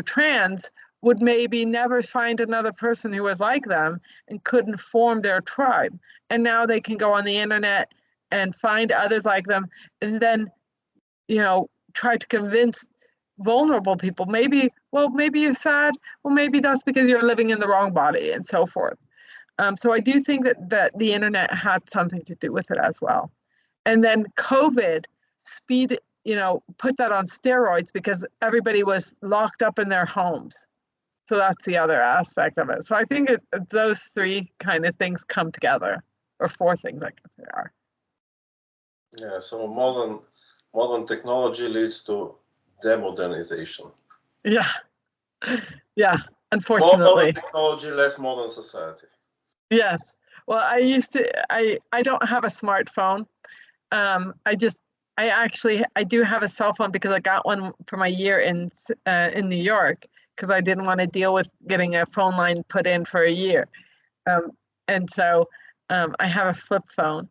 trans would maybe never find another person who was like them and couldn't form their tribe. And now they can go on the internet and find others like them and then, try to convince vulnerable people, maybe you're sad, well, maybe that's because you're living in the wrong body and so forth. So I do think that the internet had something to do with it as well. And then COVID put that on steroids because everybody was locked up in their homes. So that's the other aspect of it. So I think those three kind of things come together, or four things, I guess they are. Yeah, so modern technology leads to de-modernization. Yeah, yeah, More unfortunately. modern technology, less modern society. Yes. Well, I don't have a smartphone. I do have a cell phone because I got one for my year in New York because I didn't want to deal with getting a phone line put in for a year. And so I have a flip phone.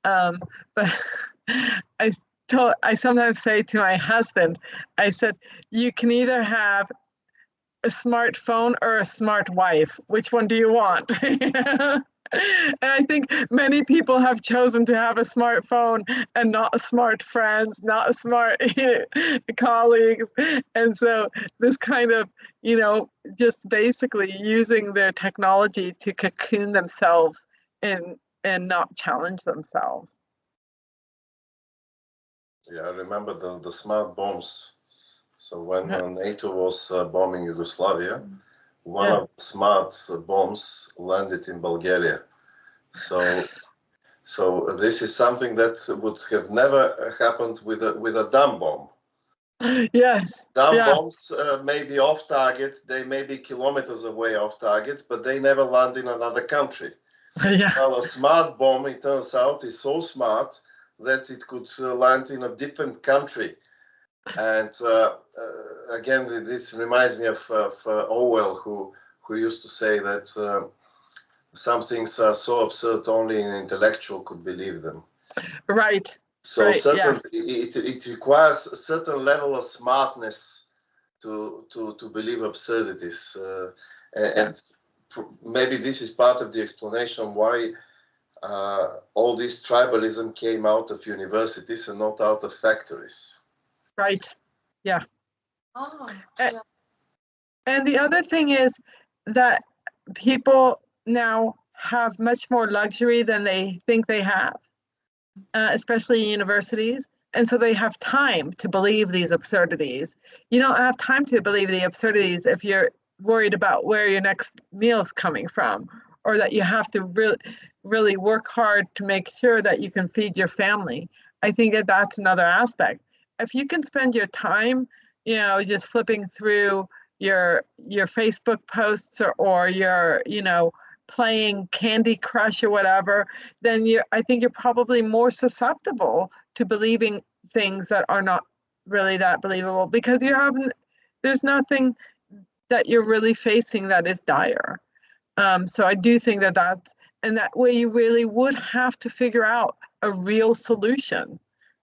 But I sometimes say to my husband, I said, you can either have a smartphone or a smart wife. Which one do you want? And I think many people have chosen to have a smartphone and not smart friends, not smart colleagues. And so this kind of, just basically using their technology to cocoon themselves and not challenge themselves. Yeah, I remember the smart bombs. So when NATO was bombing Yugoslavia, one of the smart bombs landed in Bulgaria. So this is something that would have never happened with a dumb bomb. Yes. Dumb bombs may be off target, they may be kilometers away off target, but they never land in another country. Well, a smart bomb, it turns out, is so smart that it could land in a different country. And again, this reminds me of Orwell, who used to say that some things are so absurd only an intellectual could believe them. Right. So it requires a certain level of smartness to believe absurdities, and maybe this is part of the explanation why all this tribalism came out of universities and not out of factories. Right. Yeah. And the other thing is that people now have much more luxury than they think they have, especially universities. And so they have time to believe these absurdities. You don't have time to believe the absurdities if you're worried about where your next meal is coming from, or that you have to really work hard to make sure that you can feed your family. I think that that's another aspect. If you can spend your time, just flipping through your Facebook posts or your, playing Candy Crush or whatever, then I think you're probably more susceptible to believing things that are not really that believable because there's nothing that you're really facing that is dire. So I do think and that way you really would have to figure out a real solution.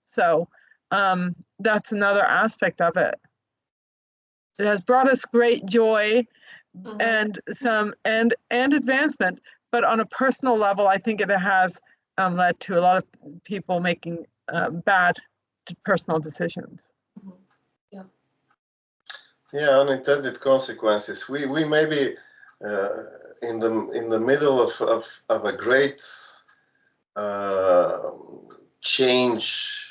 So that's another aspect of it. It has brought us great joy and advancement, but on a personal level, I think it has led to a lot of people making bad personal decisions. Yeah, unintended consequences. We may be in the middle of a great change.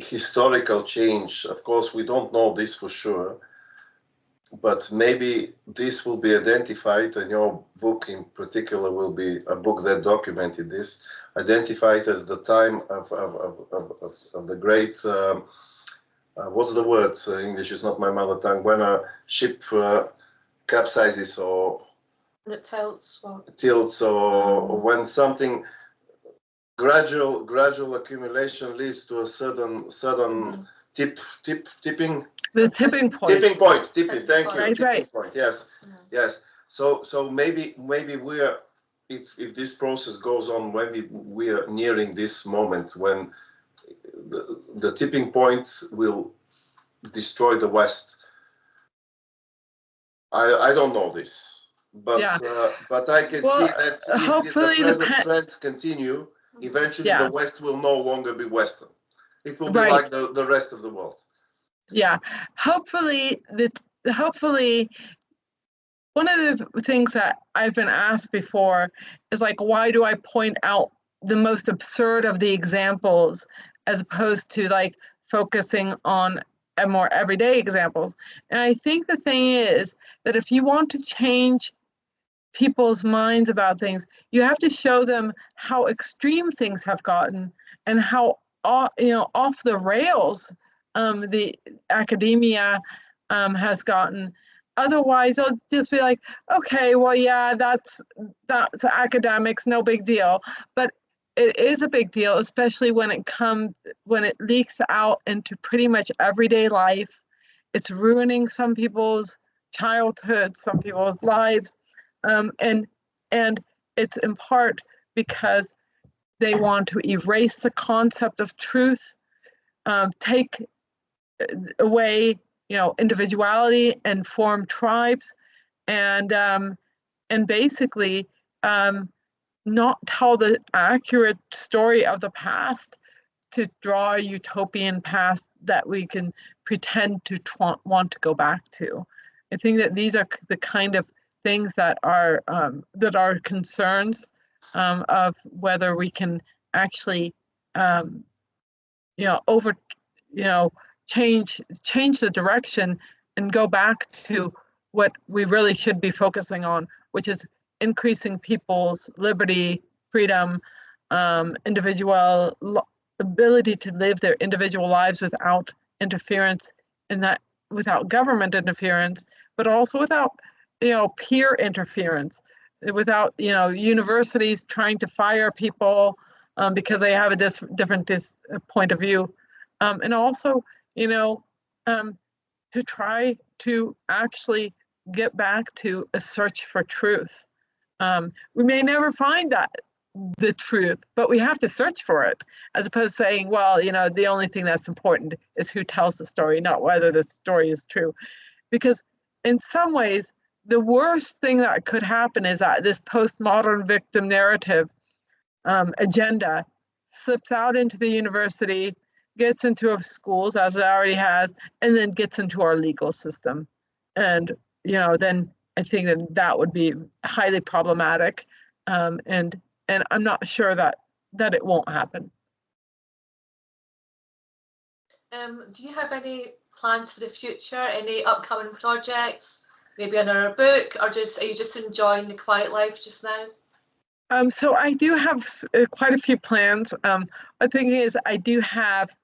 Historical change. Of course, we don't know this for sure, but maybe this will be identified, and your book in particular will be a book that documented this, identified as the time of the great, what's the word? English is not my mother tongue, when a ship capsizes or And it tilts what? Tilts, or when something gradual accumulation leads to a sudden tipping. The tipping point. Tipping point. Thank you. Right, tipping right. point. Yes, yes. So maybe we're, if this process goes on, maybe we are nearing this moment when the tipping point will destroy the West. I don't know this, but I can see that if the present trends continue, eventually the West will no longer be Western. It will be like the rest of the world. Yeah, hopefully one of the things that I've been asked before is like, why do I point out the most absurd of the examples as opposed to like focusing on more everyday examples? And I think the thing is that if you want to change people's minds about things, you have to show them how extreme things have gotten and how off the rails the academia has gotten. Otherwise, they'll just be like, okay, well, yeah, that's academics, no big deal. But it is a big deal, especially when it leaks out into pretty much everyday life. It's ruining some people's childhoods, some people's lives, and it's in part because they want to erase the concept of truth, take away individuality and form tribes, and basically not tell the accurate story of the past to draw a utopian past that we can pretend to want to go back to. I think that these are the kind of things that are concerns of whether we can actually change the direction and go back to what we really should be focusing on, which is increasing people's liberty, freedom, individual ability to live their individual lives without interference without government interference, but also without peer interference, without universities trying to fire people because they have a different point of view, and also to try to actually get back to a search for truth. We may never find the truth, but we have to search for it, as opposed to saying, well, the only thing that's important is who tells the story, not whether the story is true. Because in some ways, the worst thing that could happen is that this postmodern victim narrative agenda slips out into the university, gets into our schools, as it already has, and then gets into our legal system. And, then I think that would be highly problematic. And I'm not sure that it won't happen. Do you have any plans for the future? Any upcoming projects? Maybe another book, or are you just enjoying the quiet life just now? So I do have quite a few plans. The thing is, I do have,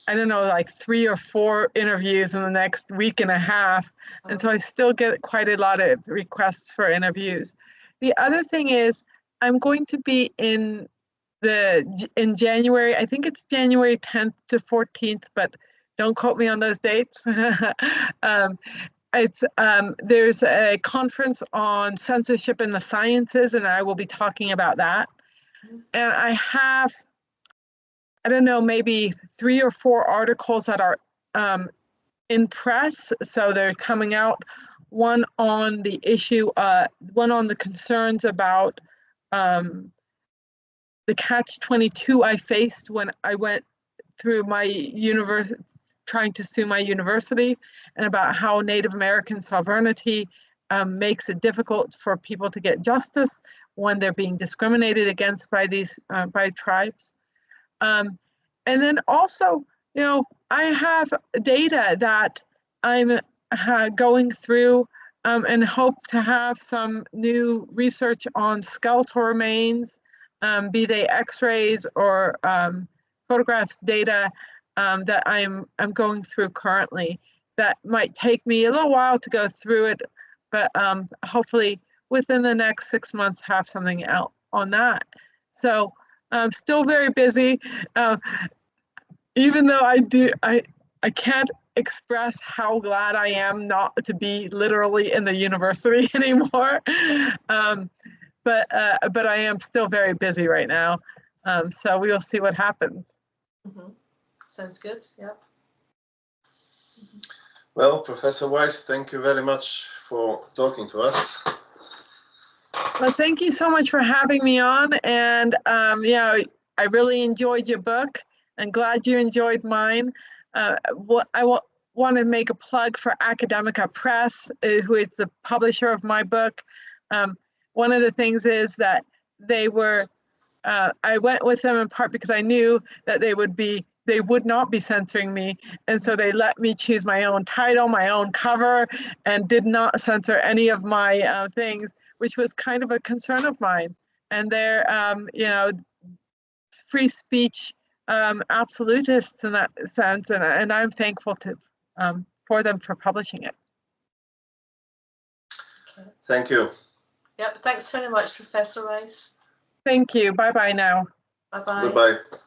I don't know, like 3 or 4 interviews in the next week and a half. And so I still get quite a lot of requests for interviews. The other thing is, I'm going to be in January, I think it's January 10th to 14th, but don't quote me on those dates. There's a conference on censorship in the sciences, and I will be talking about that. And I have, I don't know, maybe 3 or 4 articles that are in press. So they're coming out, one on the issue, one on the concerns about the catch-22 I faced when I went through my university, trying to sue my university, and about how Native American sovereignty makes it difficult for people to get justice when they're being discriminated against by these by tribes. And then also, I have data that I'm going through and hope to have some new research on skeletal remains, be they X-rays or photographs data that I'm going through currently. That might take me a little while to go through it, but hopefully within the next 6 months have something out on that. So I'm still very busy, even though I can't express how glad I am not to be literally in the university anymore. But I am still very busy right now. So we will see what happens. Mm-hmm. Sounds good. Yeah. Well, Professor Weiss, thank you very much for talking to us. Well, thank you so much for having me on. And yeah, I really enjoyed your book. I'm glad you enjoyed mine. What I want to make a plug for Academica Press, who is the publisher of my book. One of the things is that they were, I went with them in part because I knew that they would not be censoring me. And so they let me choose my own title, my own cover, and did not censor any of my things, which was kind of a concern of mine. And they're, you know, free speech absolutists in that sense. And I'm thankful to, for them for publishing it. Okay. Thank you. Yep. Thanks very much, Professor Weiss. Thank you. Bye-bye now. Bye-bye. Goodbye.